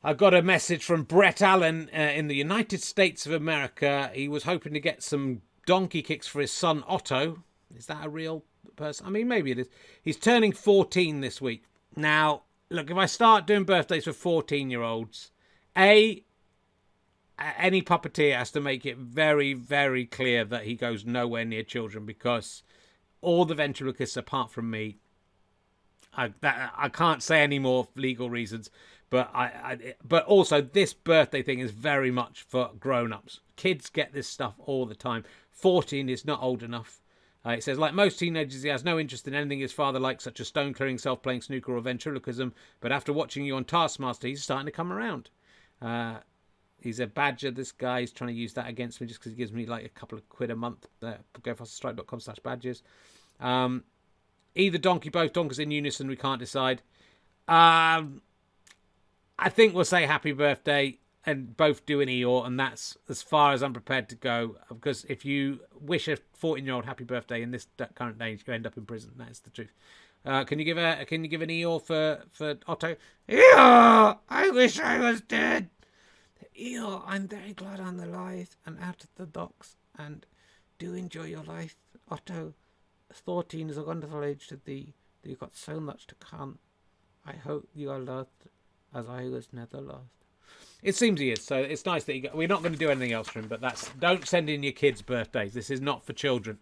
I got a message from Brett Allen in the United States of America. He was hoping to get some donkey kicks for his son Otto. Is that a real person? I mean, maybe it is. He's turning 14 this week. Now, look, if I start doing birthdays for 14-year-olds, any puppeteer has to make it very, very clear that he goes nowhere near children, because all the ventriloquists, apart from me, I can't say any more legal reasons, but but also this birthday thing is very much for grown-ups. Kids get this stuff all the time. 14 is not old enough. It says, like most teenagers, he has no interest in anything his father likes, such as stone-clearing, self-playing snooker or ventriloquism, but after watching you on Taskmaster, he's starting to come around. He's a badger, this guy. He's trying to use that against me just because he gives me like a couple of quid a month. GoFasterStripe.com/badges. Either donkey, both donkeys in unison, we can't decide. I think we'll say happy birthday and both do an Eeyore, and that's as far as I'm prepared to go, because if you wish a 14-year-old happy birthday in this current age, you end up in prison. That is the truth. Can you give an Eeyore for Otto? Eeyore! I wish I was dead. Eeyore, I'm very glad I'm alive and out of the docks, and do enjoy your life. Otto, 14 is a wonderful age to be. You've got so much to come. I hope you are loved as I was never loved. It seems he is, so it's nice that we're not going to do anything else for him, but don't send in your kids' birthdays. This is not for children.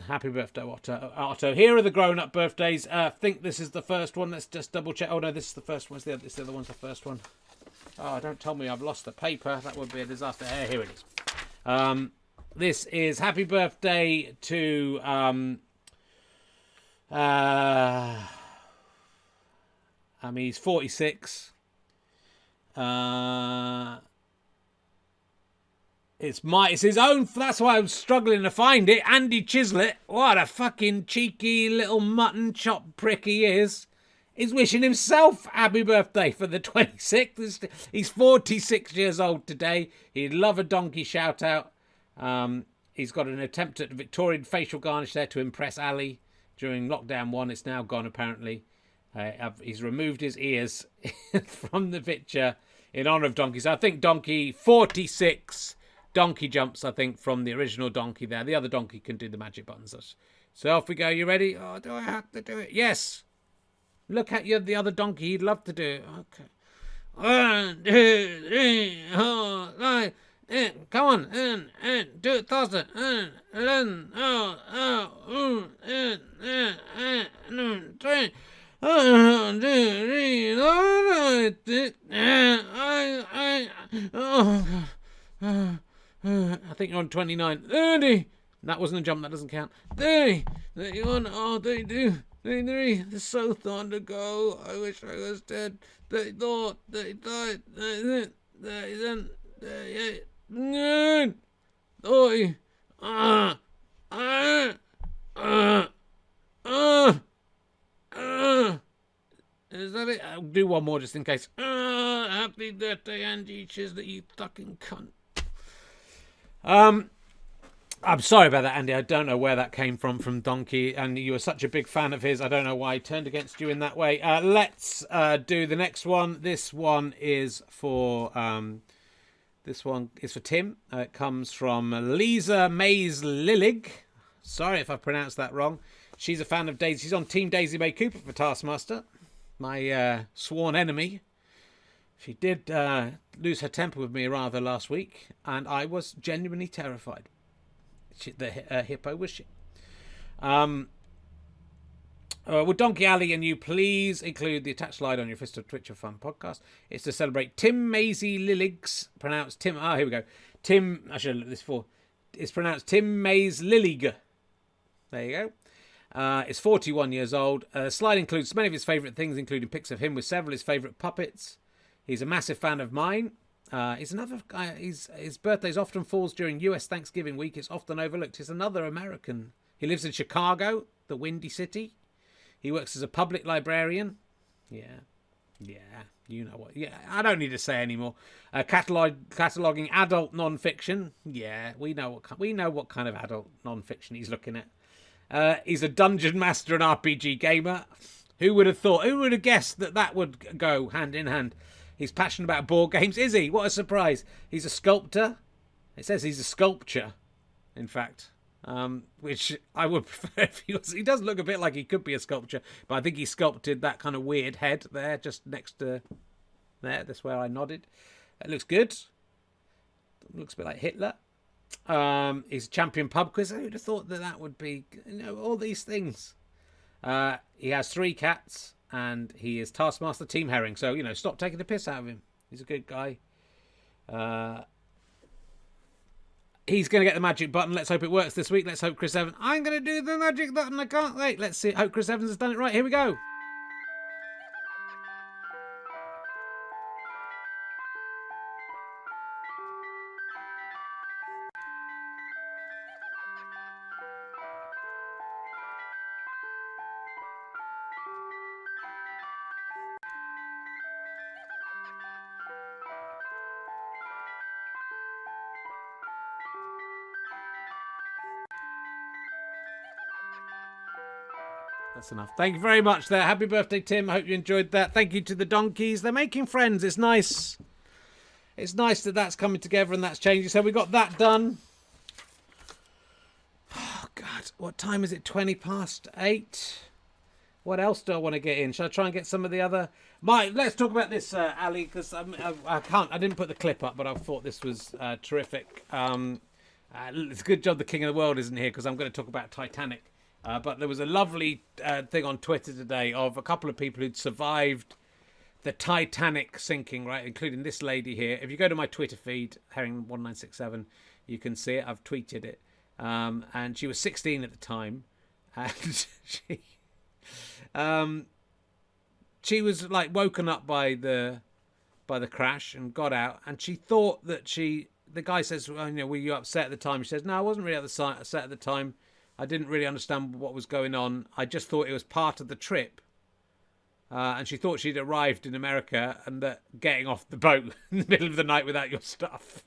Happy birthday, Otto. Here are the grown-up birthdays. I think this is the first one. Let's just double check. Oh no, this is the first one. This the other one's the first one. Oh, don't tell me I've lost the paper. That would be a disaster. Here it is. This is happy birthday to he's 46. It's his own. That's why I'm struggling to find it. Andy Chislett. What a fucking cheeky little mutton chop prick he is. He's wishing himself happy birthday for the 26th. He's 46 years old today. He'd love a donkey shout out. He's got an attempt at a Victorian facial garnish there to impress Ali during lockdown 1. It's now gone apparently. He's removed his ears from the picture in honour of donkeys. I think donkey 46 donkey jumps, I think, from the original donkey there. The other donkey can do the magic buttons. So off we go. You ready? Oh, do I have to do it? Yes. Look at you, the other donkey. He'd love to do it. Okay. 1, 2, 3, 4, 5. Come on. Do it faster. 11. 3. I think you're on 29. 30. That wasn't a jump. That doesn't count. 30. 31. Oh, 32. 33. The south on to go. I wish I was dead. 34. 35. 36. 37. 38. 39. 40. Is that it? I'll do one more just in case. Happy birthday, Angie Chislett, you fucking cunt. I'm sorry about that, Andy. I don't know where that came from Donkey, and you were such a big fan of his. I don't know why he turned against you in that way. Let's do the next one. This one is for Tim. It comes from Lisa Mays Lillig. Sorry if I pronounced that wrong. She's a fan of Daisy. She's on Team Daisy May Cooper for Taskmaster, my sworn enemy. She did lose her temper with me rather last week, and I was genuinely terrified. The hippo was shit. Would Donkey Alley and you please include the attached slide on your Fist of Twitch of Fun podcast? It's to celebrate Tim Maisie Lilligs, pronounced Tim. Here we go. Tim. I should have looked at this before. It's pronounced Tim Mays Lillig. There you go. It's 41 years old. Slide includes many of his favourite things, including pics of him with several of his favourite puppets. He's a massive fan of mine. He's another guy. His birthday often falls during US Thanksgiving week. It's often overlooked. He's another American. He lives in Chicago, the Windy City. He works as a public librarian. Yeah, you know what. Yeah, I don't need to say anymore. Cataloguing adult non-fiction. Yeah, we know what kind of adult non-fiction he's looking at. He's a dungeon master and RPG gamer. Who would have thought? Who would have guessed that would go hand in hand? He's passionate about board games. Is he? What a surprise. He's a sculptor. It says he's a sculpture, in fact, which I would prefer if he was. He does look a bit like he could be a sculpture, but I think he sculpted that kind of weird head there, just next to there. That's where I nodded. It looks good. Looks a bit like Hitler. He's a champion pub quiz. Who would have thought that would be, all these things. He has 3 cats. And he is Taskmaster Team Herring. So, stop taking the piss out of him. He's a good guy. He's going to get the magic button. Let's hope it works this week. Let's hope Chris Evans... I'm going to do the magic button. I can't wait. Let's see. Hope Chris Evans has done it right. Here we go. That's enough. Thank you very much there. Happy birthday, Tim. I hope you enjoyed that. Thank you to the donkeys. They're making friends. It's nice. It's nice that that's coming together and that's changing. So we got that done. Oh, God. What time is it? 8:20. What else do I want to get in? Shall I try and get some of the other... Let's talk about this, Ali, because I can't. I didn't put the clip up, but I thought this was terrific. It's a good job the King of the World isn't here, because I'm going to talk about Titanic. But there was a lovely thing on Twitter today of a couple of people who'd survived the Titanic sinking, right, including this lady here. If you go to my Twitter feed, Herring1967, you can see it. I've tweeted it. And she was 16 at the time. And she was like woken up by the crash and got out. And she thought that the guy says, were you upset at the time? She says, no, I wasn't really upset at the time. I didn't really understand what was going on. I just thought it was part of the trip. And she thought she'd arrived in America and that getting off the boat in the middle of the night without your stuff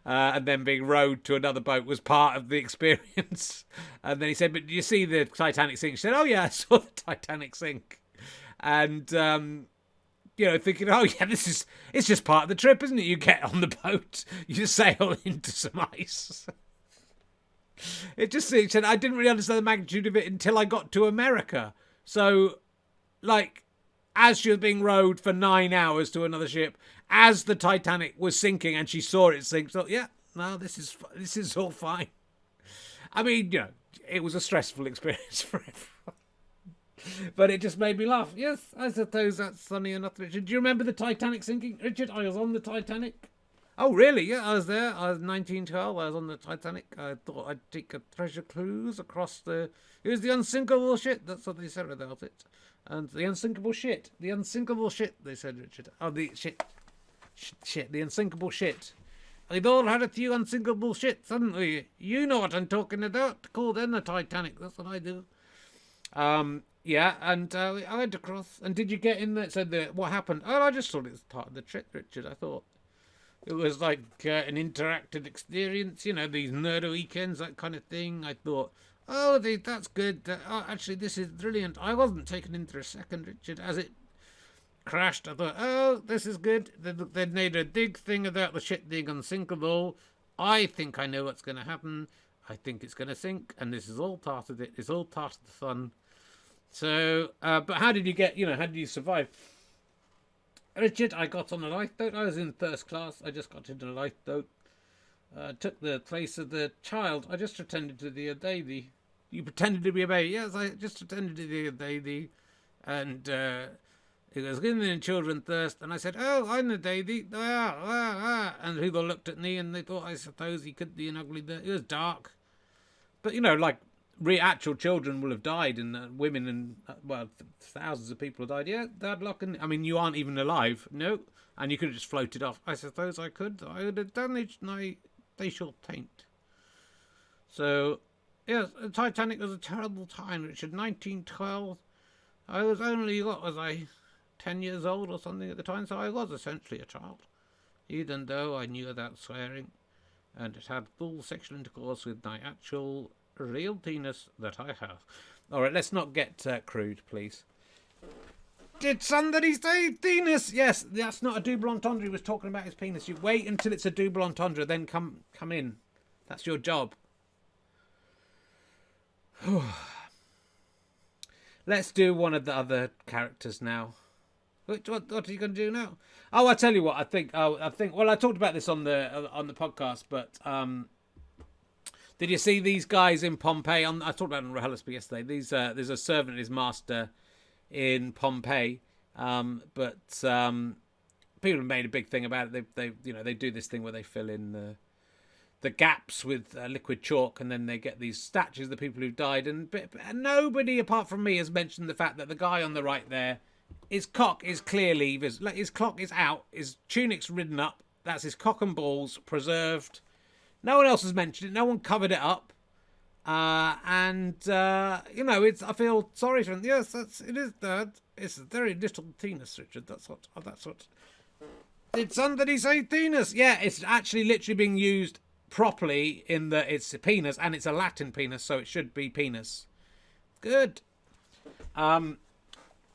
and then being rowed to another boat was part of the experience. And then he said, but did you see the Titanic sink? She said, oh, yeah, I saw the Titanic sink. And, thinking, oh, yeah, it's just part of the trip, isn't it? You get on the boat, you sail into some ice. It said, I didn't really understand the magnitude of it until I got to America. So, as she was being rowed for 9 hours to another ship, as the Titanic was sinking and she saw it sink, so, yeah, no, this is all fine. I mean, it was a stressful experience for everyone. But it just made me laugh. Yes, I suppose that's funny enough, Richard. Do you remember the Titanic sinking? Richard, I was on the Titanic. Oh, really? Yeah, I was there. I was 1912. I was on the Titanic. I thought I'd take a treasure cruise across the... It was the unsinkable shit. That's what they said about it. And the unsinkable shit. The unsinkable shit, they said, Richard. Oh, the shit. Shit, the unsinkable shit. We've all had a few unsinkable shits, haven't we? You know what I'm talking about. Call them the Titanic. That's what I do. Yeah, and I went across. And did you get in there? So what happened? Oh, I just thought it was part of the trip, Richard. I thought it was like an interactive experience. You know, these nerdo weekends, that kind of thing. I thought, oh, that's good. Actually, this is brilliant. I wasn't taken in for a second, Richard, as it crashed. I thought, oh, this is good. They made a big thing about the shit being unsinkable. I think I know what's going to happen. I think it's going to sink, and this is all part of it. It's all part of the fun. So, but how did you how did you survive? Richard, I got on a lifeboat. I was in first class. I just got into a lifeboat. Took the place of the child. I just pretended to be a baby. You pretended to be a baby? Yes, I just pretended to be a baby. And it was giving the children thirst. And I said, oh, I'm the baby. And people looked at me and they thought, I suppose he could be an ugly bird. It was dark. But, like, actual children will have died, and women and, thousands of people have died. Yeah, bad luck. And, I mean, you aren't even alive. No. And you could have just floated off. I suppose I could. I would have damaged my facial paint. So, yes, Titanic was a terrible time, Richard. 1912. I was only, 10 years old or something at the time, so I was essentially a child. Even though I knew about swearing, and it had full sexual intercourse with my actual real penis that I have. All right, let's not get crude, please. Did somebody say penis? Yes, that's not a double entendre. He was talking about his penis. You wait until it's a double entendre, then come in. That's your job. Let's do one of the other characters now. What are you going to do now? Oh, I tell you what. I think. Well, I talked about this on the podcast, but did you see these guys in Pompeii? I talked about it on Rahelisby yesterday. There's a servant and his master in Pompeii, but people have made a big thing about it. They do this thing where they fill in the gaps with liquid chalk, and then they get these statues of the people who've died. And nobody apart from me has mentioned the fact that the guy on the right there, his cock is clearly his clock is out, his tunic's ridden up. That's his cock and balls preserved. No one else has mentioned it. No one covered it up. It's. I feel sorry for him. Yes, it is, Dad. It's a very little penis, Richard. That's what. Did somebody say penis? Yeah, it's actually literally being used properly in that it's a penis, and it's a Latin penis, so it should be penis. Good.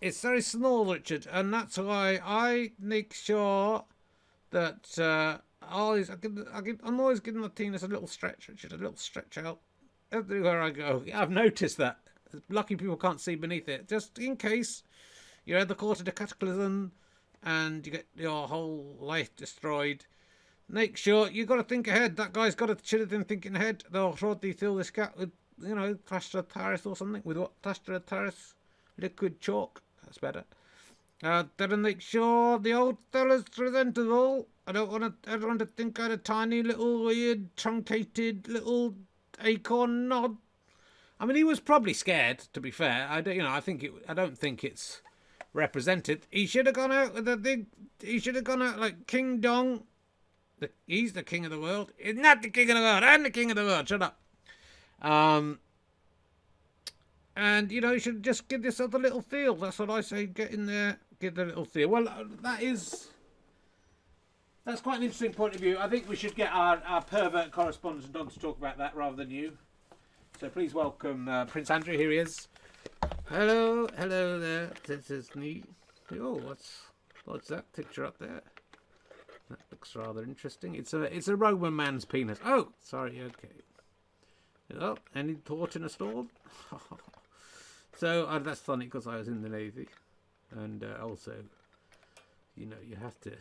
It's very small, Richard, and that's why I make sure that I'm always giving the penis a little stretch, Richard, a little stretch out everywhere I go. I've noticed that. Lucky people can't see beneath it. Just in case you're at the court of the cataclysm and you get your whole life destroyed, make sure you got to think ahead. That guy's got to should have been thinking ahead. They'll probably fill this gap with, plaster of Paris or something. With what? Plaster of Paris? Liquid chalk. That's better. Better make sure the old fella's presentable. I don't want to think I had a tiny little weird truncated little acorn knob. I mean, he was probably scared. To be fair, I don't think it's represented. He should have gone out with a big. He should have gone out like King Dong. He's the king of the world. He's not the king of the world. I'm the king of the world. Shut up. And, you should just give yourself a little feel. That's what I say. Get in there, give the little feel. Well, that's quite an interesting point of view. I think we should get our pervert correspondent and dog to talk about that rather than you. So please welcome Prince Andrew. Here he is. Hello there. This is me. Oh, what's that picture up there? That looks rather interesting. It's a Roman man's penis. Oh, sorry. Okay. Oh, any thought in a storm? So that's funny because I was in the Navy, and also, you have to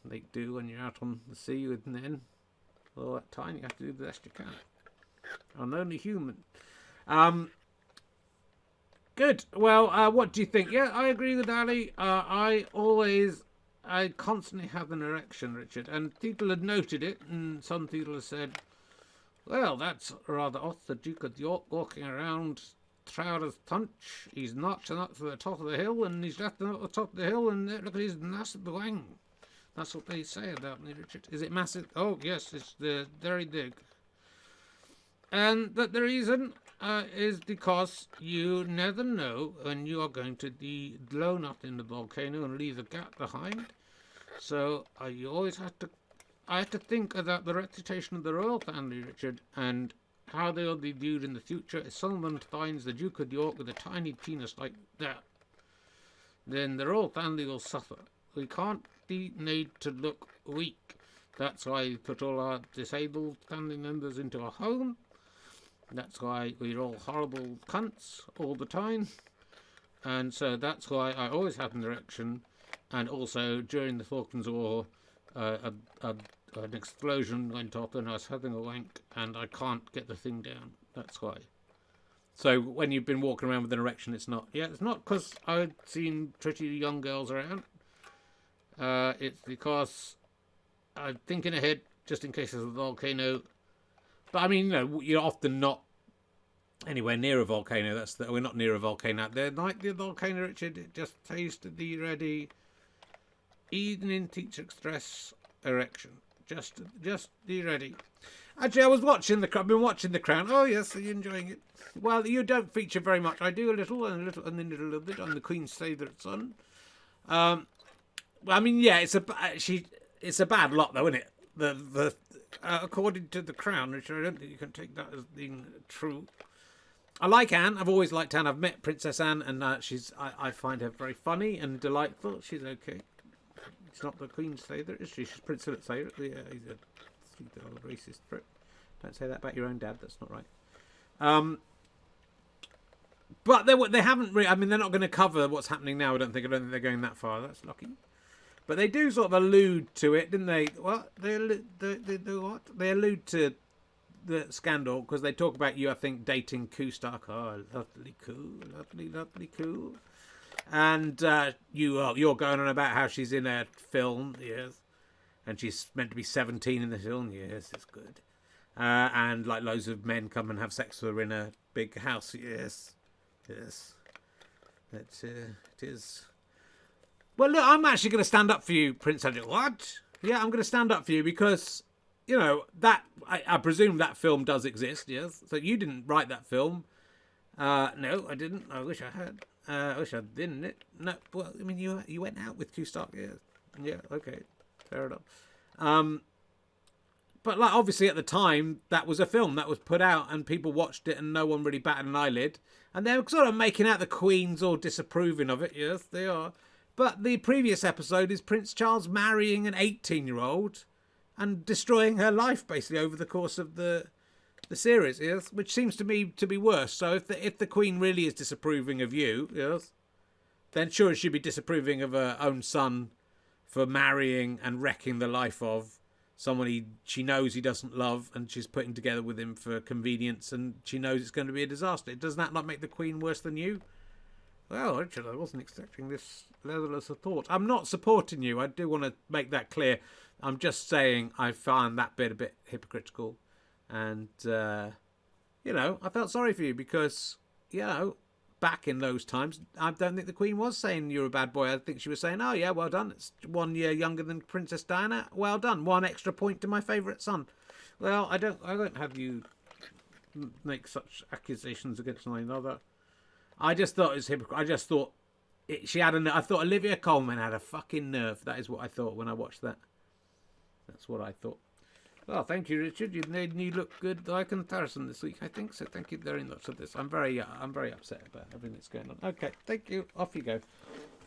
make do when you're out on the sea with men. All that time you have to do the best you can. I'm only human. Good. Well, what do you think? Yeah, I agree with Ali. I constantly have an erection, Richard, and people had noted it, and some people have said, well, that's rather odd, the Duke of York walking around Trower's Punch. He's notching up to the top of the hill, and he's left at the top of the hill, and look at his massive wang. That's what they say about me, Richard. Is it massive? Oh, yes, it's very big. And that the reason is because you never know when you are going to be blown up in the volcano and leave a gap behind. So you always have to. I have to think about the reputation of the royal family, Richard, and how they will be viewed in the future. If someone finds the Duke of York with a tiny penis like that, then the royal family will suffer. We can't be made to look weak. That's why we put all our disabled family members into a home. That's why we're all horrible cunts all the time. And so that's why I always have an erection. And also, during the Falklands War, an explosion went off and I was having a wank and I can't get the thing down. That's why. So when you've been walking around with an erection, it's not. Yeah, it's not because I've seen pretty young girls around. It's because I'm thinking ahead just in case there's a volcano. But I mean, you're often not anywhere near a volcano. We're not near a volcano. There might be a volcano, Richard. It just pays to be ready. Even in teacher stress erection. Just be ready. Actually, I've been watching The Crown. Oh yes, are you enjoying it? Well, you don't feature very much. I do a little and then a little bit on the Queen's favourite son. I mean, yeah, it's a bad lot though, isn't it? According to The Crown, which I don't think you can take that as being true. I like Anne. I've always liked Anne. I've met Princess Anne, and I find her very funny and delightful. She's okay. She's not the Queen's favourite, is she? She's Prince Philip's favourite. Yeah, he's a stupid old racist prick. Don't say that about your own dad. That's not right. But they haven't really. I mean, they're not going to cover what's happening now. I don't think they're going that far. That's lucky. But they do sort of allude to it, didn't they? What? They do what? They allude to the scandal because they talk about you, I think, dating Kustak. Oh, lovely cool. And you're going on about how she's in a film, yes. And she's meant to be 17 in the film, yes, it's good. And like loads of men come and have sex with her in a big house, yes. It is. Well, look, I'm actually going to stand up for you, Prince Andrew. What? Yeah, I'm going to stand up for you because, that I presume that film does exist, yes? So you didn't write that film. No, I didn't. I wish I had. I wish I didn't. No, well, I mean, you went out with Kustak, yeah, okay, fair enough. But like, obviously at the time, that was a film that was put out, and people watched it, and no one really batted an eyelid, and they were sort of making out the Queen's all disapproving of it. Yes, they are. But the previous episode is Prince Charles marrying an 18-year-old and destroying her life basically over the course of the series, yes, which seems to me to be worse. So if the Queen really is disapproving of you, yes, then sure she'd be disapproving of her own son for marrying and wrecking the life of someone she knows he doesn't love, and she's putting together with him for convenience, and she knows it's going to be a disaster. Doesn't that not make the Queen worse than you? Well, Richard, I wasn't expecting this level of support. I'm not supporting you. I do want to make that clear. I'm just saying I found that bit a bit hypocritical. And, I felt sorry for you because, back in those times, I don't think the Queen was saying you're a bad boy. I think she was saying, oh, yeah, well done. It's 1 year younger than Princess Diana. Well done. 1 extra point to my favourite son. Well, I won't have you make such accusations against my mother. I just thought it was hypocritical. I just thought I thought Olivia Colman had a fucking nerve. That is what I thought when I watched that. That's what I thought. Well, thank you, Richard. You've made me look good by comparison this week, I think. So thank you very much for this. I'm very upset about everything that's going on. Okay, thank you. Off you go.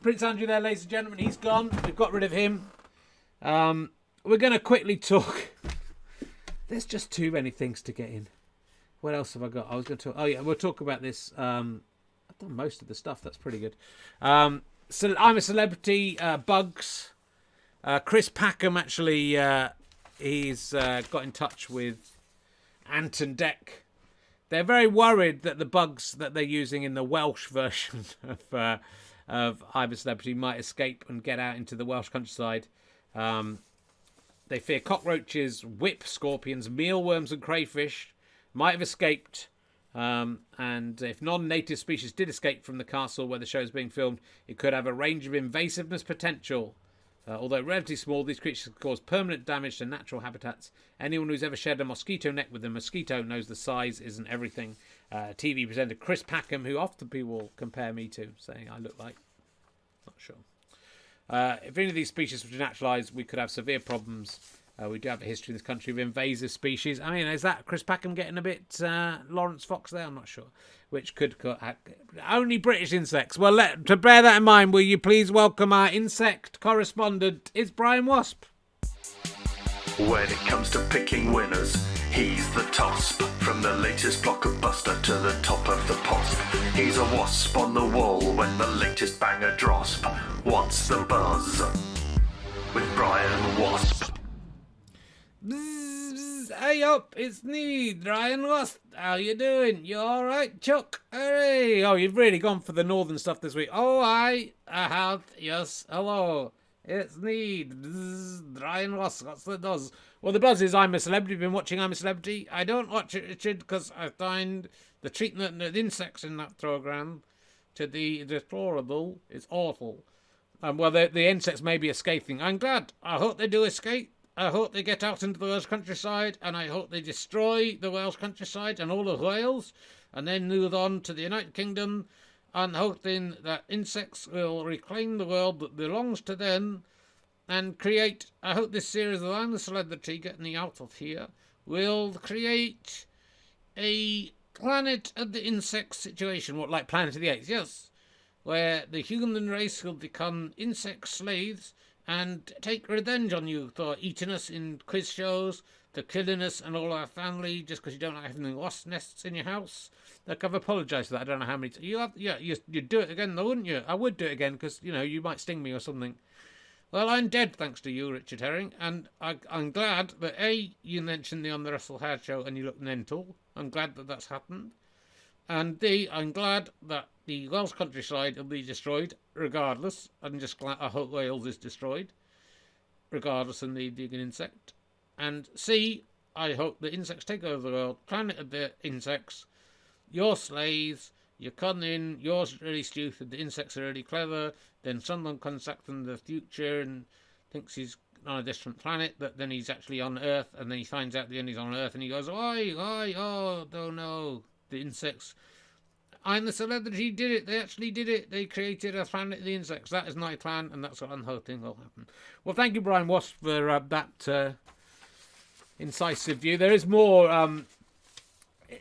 Prince Andrew there, ladies and gentlemen. He's gone. We've got rid of him. We're going to quickly talk. There's just too many things to get in. What else have I got? I was going to talk. Oh, yeah, we'll talk about this. I've done most of the stuff. That's pretty good. So I'm a Celebrity. Bugs. Chris Packham actually... he's got in touch with Anton Deck, they're very worried that the bugs that they're using in the Welsh version of I'm a Celebrity might escape and get out into the Welsh countryside. They fear cockroaches, whip scorpions, mealworms and crayfish might have escaped. And if non-native species did escape from the castle where the show is being filmed, it could have a range of invasiveness potential. Although relatively small, these creatures can cause permanent damage to natural habitats. Anyone who's ever shared a mosquito net with a mosquito knows the size isn't everything. TV presenter Chris Packham, who often people compare me to, saying I look like. Not sure. If any of these species were to naturalise, we could have severe problems. We do have a history in this country of invasive species. I mean, is that Chris Packham getting a bit Lawrence Fox there? I'm not sure. Which could only British insects. Well, to bear that in mind, will you please welcome our insect correspondent? It's Brian Wasp. When it comes to picking winners, he's the tosp. From the latest blockbuster to the top of the posp. He's a wasp on the wall when the latest banger drosp. What's the buzz? With Brian Wasp. Hey up, it's me, Brian Wasp. How you doing? You alright, Chuck? Hooray! Oh, you've really gone for the northern stuff this week. Oh, I have, yes, hello. It's me, Brian Wasp. What's the buzz? Well, the buzz is I'm a Celebrity. Been watching I'm a Celebrity. I don't watch it, Richard, because I find the treatment of the insects in that programme to the deplorable. It's awful. Well, the insects may be escaping. I'm glad. I hope they do escape. I hope they get out into the Welsh countryside, and I hope they destroy the Welsh countryside and all of Wales, and then move on to the United Kingdom, and hoping that insects will reclaim the world that belongs to them, and create, I hope this series of I'm the Celebrity, getting me out of here, will create a Planet of the Insects situation. What, like Planet of the Apes? Yes. Where the human race will become insect slaves, and take revenge on you for eating us in quiz shows, for killing us and all our family just because you don't like having wasp nests in your house. Look, I've apologised for that. I don't know how many you'd do it again though, wouldn't you? I would do it again because, you might sting me or something. Well, I'm dead thanks to you, Richard Herring, and I'm glad that A, you mentioned me on the Russell Howard show and you look mental. I'm glad that that's happened. And B, I'm glad that the Welsh countryside will be destroyed regardless. I'm just glad I hope Wales is destroyed regardless of the vegan insect. And C, I hope the insects take over the world. Planet of the insects. You're slaves. You come in. You're really stupid. The insects are really clever. Then someone comes back from the future and thinks he's on a different planet, but then he's actually on Earth, and then he finds out at the end he's on Earth, and he goes, "Why? Oh, don't know." The insects. I'm the Celebrity did it. They actually did it. They created a planet of the insects. That is my plan, and that's what I'm hoping will happen. Well, thank you, Brian Wasp, for that incisive view. There is more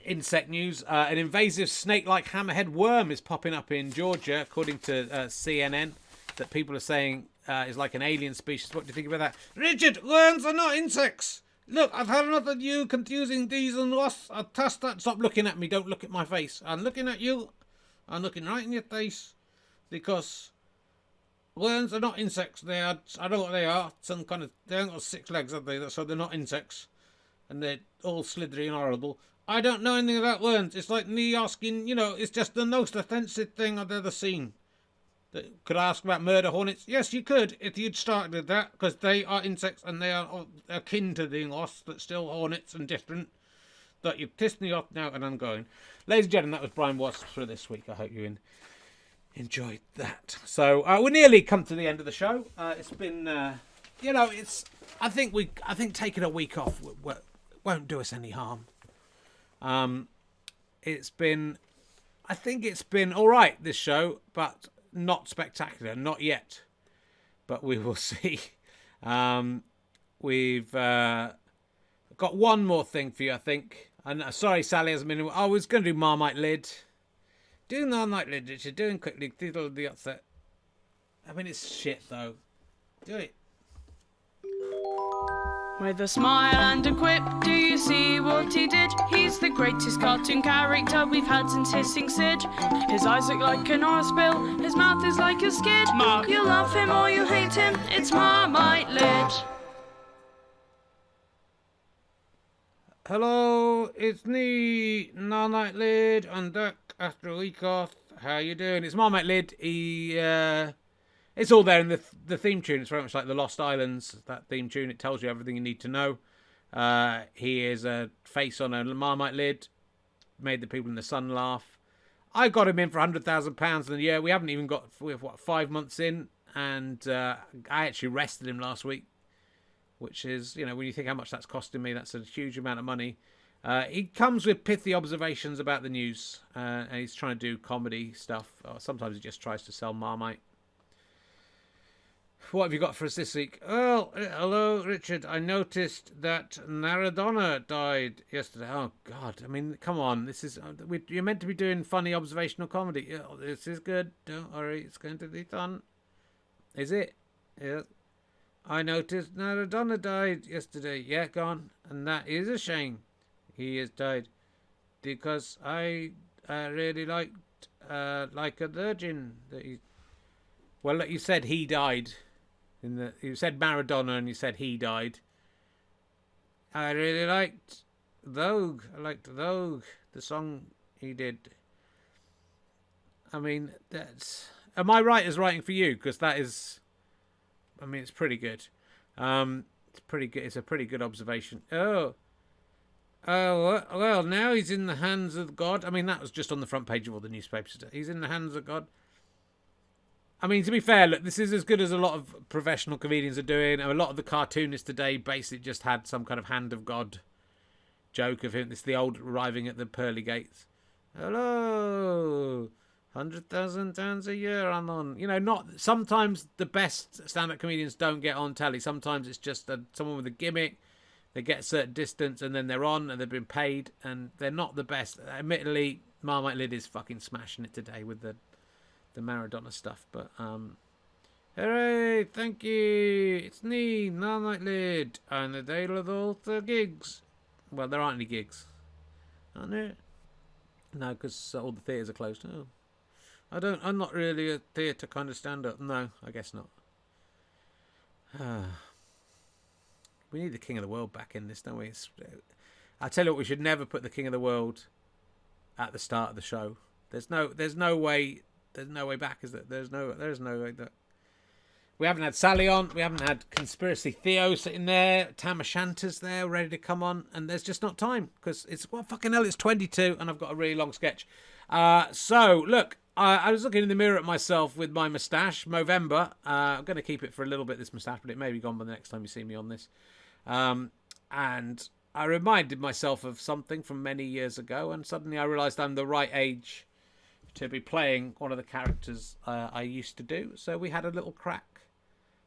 insect news. An invasive snake-like hammerhead worm is popping up in Georgia, according to CNN, that people are saying is like an alien species. What do you think about that? Richard, worms are not insects. Look, I've had enough of you confusing these and wasps. I'll test that. Stop looking at me. Don't look at my face. I'm looking at you. I'm looking right in your face. Because worms are not insects. They are, I don't know what they are. Some kind of, they haven't got 6 legs, have they? So they're not insects. And they're all slithery and horrible. I don't know anything about worms. It's like me asking, it's just the most offensive thing I've ever seen. Could I ask about murder hornets? Yes, you could, if you'd started with that, because they are insects and they are akin to the wasps, but still hornets and different. But you've pissed me off now, and I'm going. Ladies and gentlemen, that was Brian Wasp for this week. I hope you enjoyed that. So we're nearly come to the end of the show. It's been, I think taking a week off won't do us any harm. I think it's been all right, this show, but not spectacular, not yet, but we will see. We've got one more thing for you, I think. And sorry, Sally hasn't been. I was going to do Marmite Lid. Do Marmite Lid, Richard. Do it quickly. It'll be upset. I mean, it's shit though. Do it. With a smile and a quip, do you see what he did? He's the greatest cartoon character we've had since Hissing Sid. His eyes look like an oil spill, his mouth is like a skid. Mark, you love him or you hate him, it's Marmite Lid. Hello, it's me, Marmite Lid, on deck after a week off. How you doing? It's Marmite Lid. It's all there in the theme tune. It's very much like the Lost Islands, that theme tune. It tells you everything you need to know. He is a face on a Marmite Lid. Made the people in the sun laugh. I got him in for £100,000 in a year. We haven't even got, 5 months in. And I actually rested him last week. Which is, when you think how much that's costing me, that's a huge amount of money. He comes with pithy observations about the news, and he's trying to do comedy stuff. Sometimes he just tries to sell Marmite. What have you got for us this week? Oh, hello, Richard. I noticed that Maradona died yesterday. Oh, God. I mean, come on. You're meant to be doing funny observational comedy. Oh, this is good. Don't worry. It's going to be fun. Is it? Yeah. I noticed Maradona died yesterday. Yeah, gone. And that is a shame. He has died. Because I really liked Like a Virgin. Well, you said he died. You said Maradona and you said he died. I really liked Vogue. I liked Vogue, the song he did. I mean, am I right as writing for you? Because that is... I mean, it's pretty good. It's pretty good. It's a pretty good observation. Oh, well, now he's in the hands of God. I mean, that was just on the front page of all the newspapers. He's in the hands of God. I mean, to be fair, look, this is as good as a lot of professional comedians are doing. A lot of the cartoonists today basically just had some kind of hand of God joke of him. It's the old arriving at the pearly gates. Hello. £100,000 a year I'm on. Not sometimes the best stand-up comedians don't get on telly. Sometimes it's just someone with a gimmick. They get a certain distance and then they're on and they've been paid and they're not the best. Admittedly, Marmite Lid is fucking smashing it today with the Maradona stuff. But hooray! Thank you. It's me, Marmite Lid, and the day of all the gigs. Well, there aren't any gigs, aren't there? No, because all the theatres are closed. Oh. I'm not really a theatre kind of stand-up. No, I guess not. We need the King of the World back in this, don't we? I tell you what, we should never put the King of the World at the start of the show. There's no way back, is there? There's no way that. We haven't had Sally on. We haven't had Conspiracy Theo sitting there. Tam O'Shanter's there, ready to come on, and there's just not time because fucking hell, it's 22, and I've got a really long sketch. So look. I was looking in the mirror at myself with my moustache, Movember. I'm going to keep it for a little bit, this moustache, but it may be gone by the next time you see me on this. And I reminded myself of something from many years ago, and suddenly I realised I'm the right age to be playing one of the characters I used to do. So we had a little crack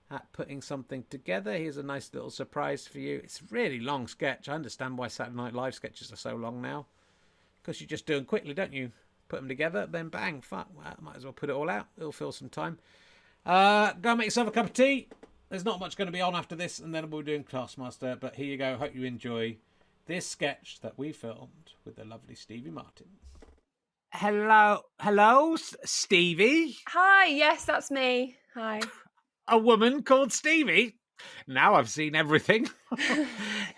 at putting something together. Here's a nice little surprise for you. It's a really long sketch. I understand why Saturday Night Live sketches are so long now. Because you just do them quickly, don't you? Put them together, then bang, fuck, well, might as well put it all out. It'll fill some time. Go and make yourself a cup of tea. There's not much going to be on after this, and then we'll be doing Taskmaster. But here you go. Hope you enjoy this sketch that we filmed with the lovely Stevie Martin. Hello, Stevie? Hi, yes, that's me. Hi. A woman called Stevie? Now I've seen everything.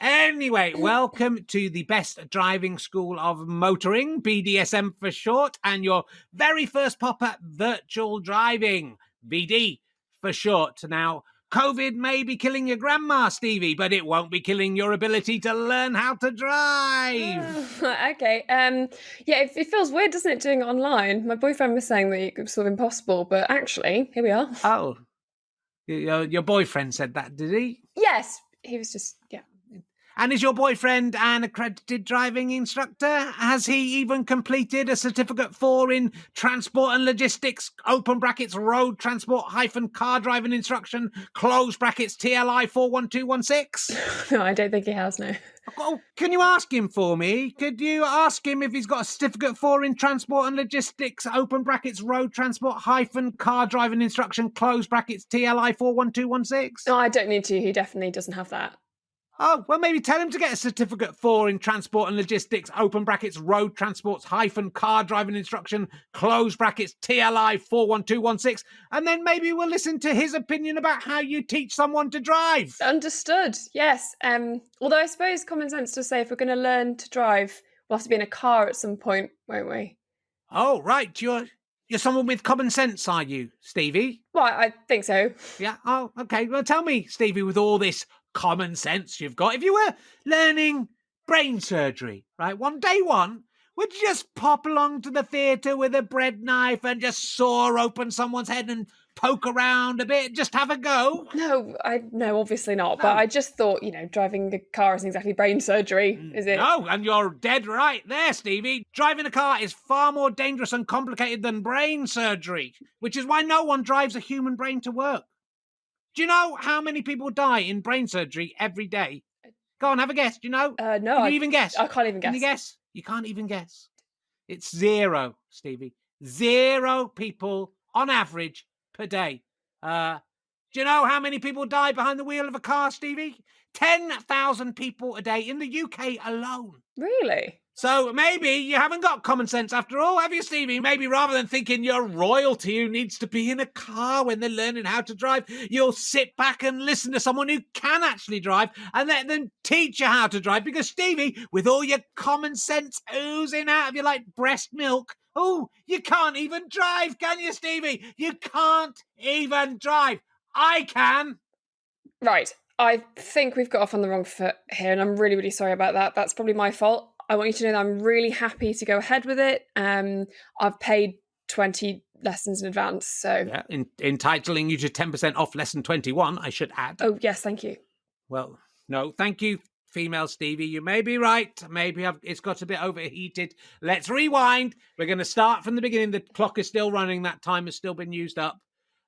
Anyway, welcome to the best driving school of motoring, BDSM for short, and your very first pop-up virtual driving, BD for short. Now, COVID may be killing your grandma, Stevie, but it won't be killing your ability to learn how to drive. Okay. Yeah, it feels weird, doesn't it, doing it online? My boyfriend was saying that it was sort of impossible, but actually, here we are. Oh. Your boyfriend said that, did he? Yes, he was just, yeah. And is your boyfriend an accredited driving instructor? Has he even completed a certificate 4 in transport and logistics, open brackets, road transport - car driving instruction, close brackets, TLI 41216? No, I don't think he has, no. Oh, can you ask him for me? Could you ask him if he's got a certificate 4 in transport and logistics, open brackets, road transport - car driving instruction, close brackets, TLI 41216? No, I don't need to. He definitely doesn't have that. Oh, well, maybe tell him to get a certificate 4 in transport and logistics, open brackets, road transports, car driving instruction, close brackets, TLI 41216, and then maybe we'll listen to his opinion about how you teach someone to drive. Understood. Yes. Although I suppose common sense does say if we're going to learn to drive, we'll have to be in a car at some point, won't we? Oh, right. You're someone with common sense, are you, Stevie? Well, I think so. Yeah. Oh, okay. Well, tell me, Stevie, with all this common sense you've got, if you were learning brain surgery, right, day one, would you just pop along to the theatre with a bread knife and just saw open someone's head and poke around a bit, just have a go? No, obviously not. But I just thought, driving a car isn't exactly brain surgery, is it? No, and you're dead right there, Stevie. Driving a car is far more dangerous and complicated than brain surgery, which is why no one drives a human brain to work. Do you know how many people die in brain surgery every day? Go on, have a guess. Do you know? No. Can you even guess? I can't even guess. Can you guess? You can't even guess. It's 0, Stevie. 0 people on average per day. Do you know how many people die behind the wheel of a car, Stevie? 10,000 people a day in the UK alone. Really? So maybe you haven't got common sense after all, have you, Stevie? Maybe rather than thinking you're royalty who needs to be in a car when they're learning how to drive, you'll sit back and listen to someone who can actually drive and let them teach you how to drive. Because, Stevie, with all your common sense oozing out of you like breast milk, you can't even drive, can you, Stevie? You can't even drive. I can. Right. I think we've got off on the wrong foot here, and I'm really, really sorry about that. That's probably my fault. I want you to know that I'm really happy to go ahead with it. I've paid 20 lessons in advance, so... Yeah, entitling you to 10% off lesson 21, I should add. Oh, yes, thank you. Well, no, thank you, female Stevie. You may be right. Maybe it's got a bit overheated. Let's rewind. We're going to start from the beginning. The clock is still running. That time has still been used up.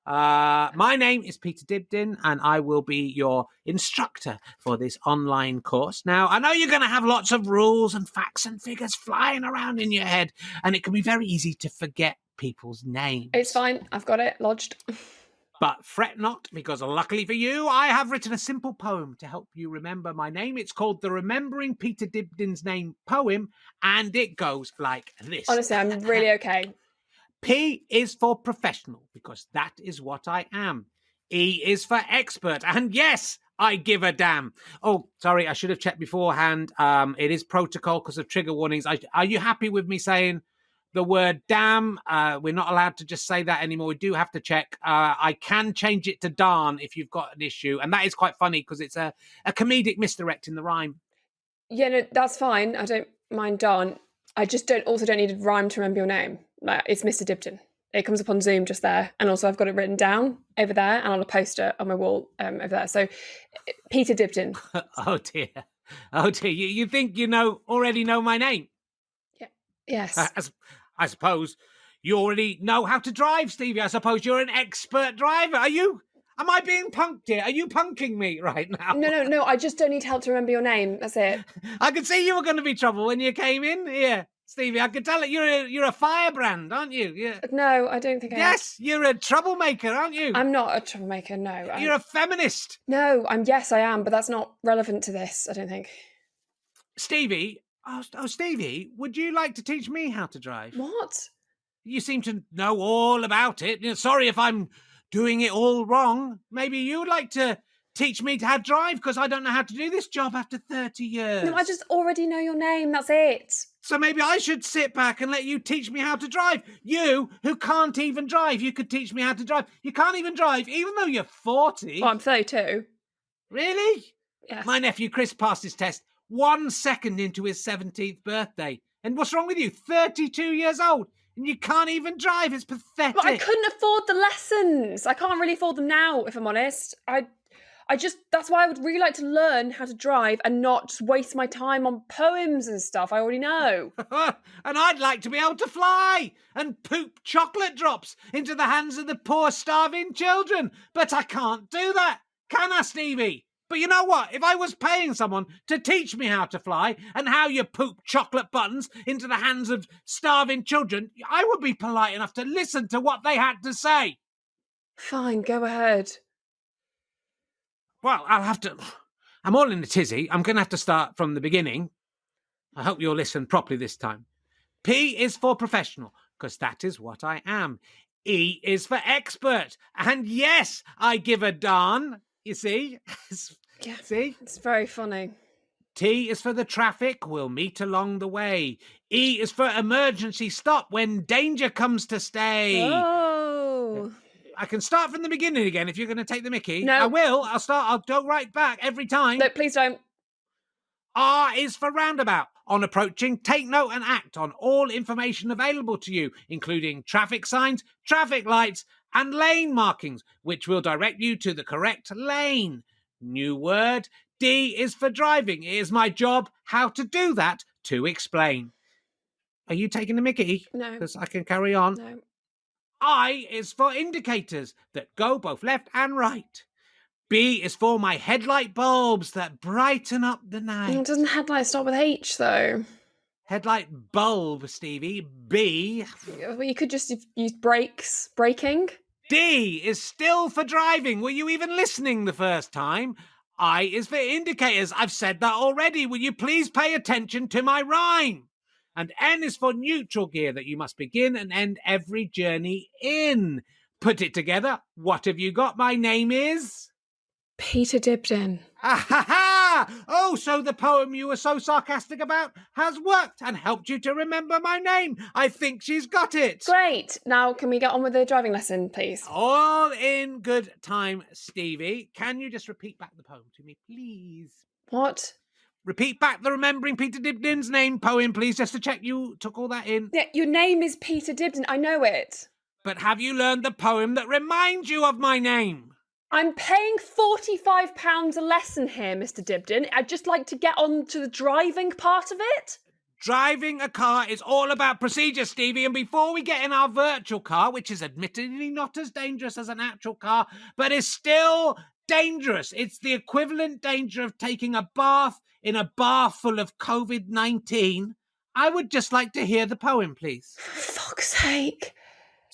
My name is Peter Dibdin, and I will be your instructor for this online course. Now, I know you're going to have lots of rules and facts and figures flying around in your head, and it can be very easy to forget people's names. It's fine. I've got it lodged. But fret not, because luckily for you, I have written a simple poem to help you remember my name. It's called the Remembering Peter Dibdin's Name Poem, and it goes like this. Honestly, I'm really okay. P is for professional, because that is what I am. E is for expert, and yes, I give a damn. Oh, sorry, I should have checked beforehand. It is protocol because of trigger warnings. Are you happy with me saying the word damn? We're not allowed to just say that anymore. We do have to check. I can change it to darn if you've got an issue, and that is quite funny because it's a comedic misdirect in the rhyme. Yeah, no, that's fine. I don't mind darn. I just don't need a rhyme to remember your name. It's Mr. Dibdin. It comes up on Zoom just there. And also I've got it written down over there and on a poster on my wall over there. So Peter Dibdin. Oh dear. You think you already know my name? Yeah. Yes. I suppose you already know how to drive, Stevie. I suppose you're an expert driver. Are you? Am I being punked here? Are you punking me right now? No. I just don't need help to remember your name. That's it. I could see you were going to be trouble when you came in here, Stevie. I could tell it. You're a firebrand, aren't you? Yeah. No, I don't think I am. Yes, you're a troublemaker, aren't you? I'm not a troublemaker, no. You're a feminist. No, yes, I am, but that's not relevant to this, I don't think. Stevie, Stevie, would you like to teach me how to drive? What? You seem to know all about it. Sorry if I'm doing it all wrong. Maybe you'd like to teach me how to drive, because I don't know how to do this job after 30 years. No, I just already know your name, that's it. So maybe I should sit back and let you teach me how to drive. You, who can't even drive, you could teach me how to drive. You can't even drive, even though you're 40. Well, I'm 32. Really? Yes. My nephew Chris passed his test 1 second into his 17th birthday. And what's wrong with you? 32 years old. And you can't even drive. It's pathetic. But I couldn't afford the lessons. I can't really afford them now, if I'm honest. That's why I would really like to learn how to drive and not just waste my time on poems and stuff I already know. And I'd like to be able to fly and poop chocolate drops into the hands of the poor starving children. But I can't do that. Can I, Stevie? But you know what? If I was paying someone to teach me how to fly and how you poop chocolate buttons into the hands of starving children, I would be polite enough to listen to what they had to say. Fine, go ahead. Well, I'll have I'm all in a tizzy. I'm going to have to start from the beginning. I hope you'll listen properly this time. P is for professional, because that is what I am. E is for expert. And yes, I give a darn. You see? Yeah, See? it's very funny. T is for the traffic. We'll meet along the way. E is for emergency stop when danger comes to stay. Oh. I can start from the beginning again if you're going to take the mickey. No. I will. I'll go right back every time. No, please don't. R is for roundabout. On approaching, take note and act on all information available to you, including traffic signs, traffic lights, and lane markings, which will direct you to the correct lane. New word. D is for driving. It is my job how to do that to explain. Are you taking the mickey? No. Because I can carry on. No. I is for indicators that go both left and right. B is for my headlight bulbs that brighten up the night. Doesn't headlight start with H, though? Headlight bulb, Stevie. B. Well, you could just use brakes. Braking? D is still for driving. Were you even listening the first time? I is for indicators. I've said that already. Will you please pay attention to my rhyme? And N is for neutral gear that you must begin and end every journey in. Put it together. What have you got? My name is... Peter Dibdin. Ah ha ha! Oh, so the poem you were so sarcastic about has worked and helped you to remember my name. I think she's got it. Great. Now, can we get on with the driving lesson, please? All in good time, Stevie. Can you just repeat back the poem to me, please? What? Repeat back the Remembering Peter Dibdin's Name poem, please, just to check you took all that in. Yeah, your name is Peter Dibdin. I know it. But have you learned the poem that reminds you of my name? I'm paying £45 a lesson here, Mr. Dibdin. I'd just like to get on to the driving part of it. Driving a car is all about procedure, Stevie, and before we get in our virtual car, which is admittedly not as dangerous as an actual car, but is still dangerous. It's the equivalent danger of taking a bath in a bar full of COVID-19. I would just like to hear the poem, please. For fuck's sake.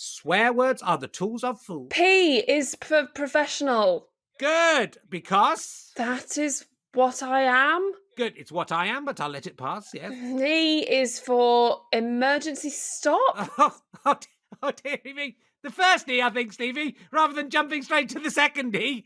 Swear words are the tools of fools. P is for professional. Good, because... That is what I am. Good, it's what I am, but I'll let it pass, yes. E is for emergency stop. Oh, dearie me. The first E, I think, Stevie, rather than jumping straight to the second E.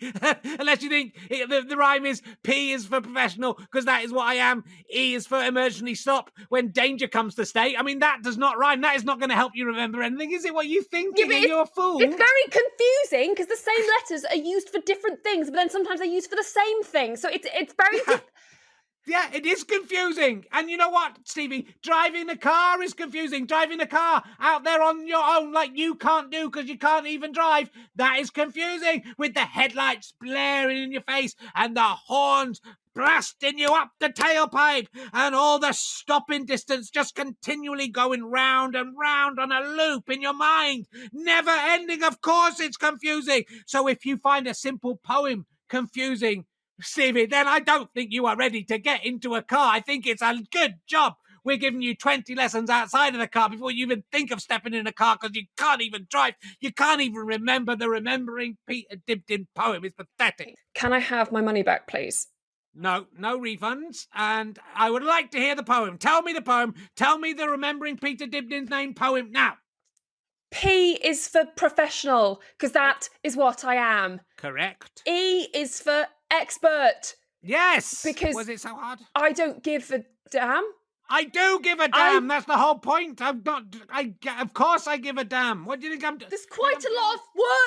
Unless you think the rhyme is P is for professional, because that is what I am. E is for emergency stop when danger comes to stay. I mean, that does not rhyme. That is not going to help you remember anything, is it? What you thinking? Yeah, You're a fool. It's very confusing because the same letters are used for different things, but then sometimes they're used for the same thing. So it's very... Yeah, it is confusing. And you know what, Stevie? Driving a car is confusing. Driving a car out there on your own like you can't do because you can't even drive. That is confusing. With the headlights blaring in your face and the horns blasting you up the tailpipe and all the stopping distance just continually going round and round on a loop in your mind. Never ending. Of course it's confusing. So if you find a simple poem confusing, Stevie, then I don't think you are ready to get into a car. I think it's a good job we're giving you 20 lessons outside of the car before you even think of stepping in a car because you can't even drive. You can't even remember the Remembering Peter Dibdin poem. It's pathetic. Can I have my money back, please? No refunds. And I would like to hear the poem. Tell me the poem. Tell me the Remembering Peter Dibdin's Name poem now. P is for professional, because that is what I am. Correct. E is for expert. Yes. Because was it so hard? I don't give a damn. I do give a damn. That's the whole point. Of course I give a damn. What do you think I'm doing? There's quite a lot of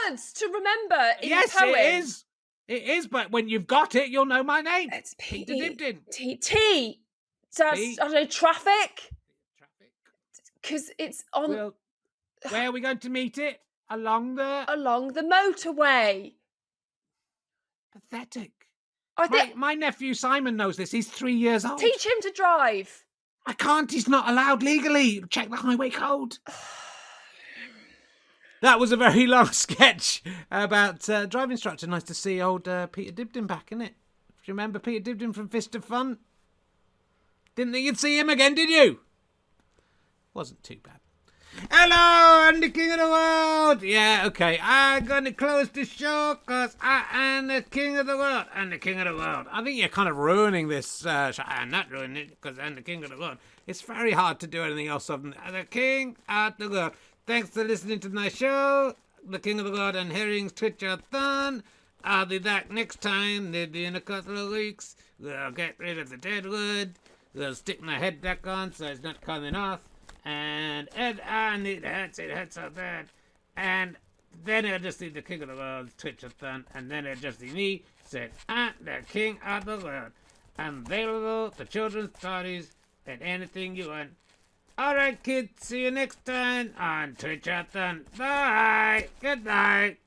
words to remember in yes, the poem. It is. It is, but when you've got it, you'll know my name. It's Peter Dibdin. T. That's, I don't know, traffic? Traffic. Because it's on... Well, where are we going to meet it? Along the motorway. Pathetic. I think... My nephew Simon knows this. He's 3 years old. Teach him to drive. I can't. He's not allowed legally. Check the highway code. That was a very long sketch about driving instructor. Nice to see old Peter Dibdin back, isn't it? Do you remember Peter Dibdin from Fist of Fun? Didn't think you'd see him again, did you? Wasn't too bad. Hello, I'm the king of the world. Yeah, okay. I'm going to close the show because I am the king of the world. I'm the king of the world. I think you're kind of ruining this show. I'm not ruining it because I'm the king of the world. It's very hard to do anything else other than the king of the world. Thanks for listening to my show, The King of the World and Herring's Twitch-a-thon. I'll be back next time, maybe in a couple of weeks. We'll get rid of the dead wood. We'll stick my head back on so it's not coming off. And I need it hurts so bad. And then it'll just be the King of the World Twitch-a-thon, and then it'll just be me saying, I'm the King of the World. I'm available for children's parties and anything you want. Alright kids, see you next time on Twitch-a-thon. Bye! Good night!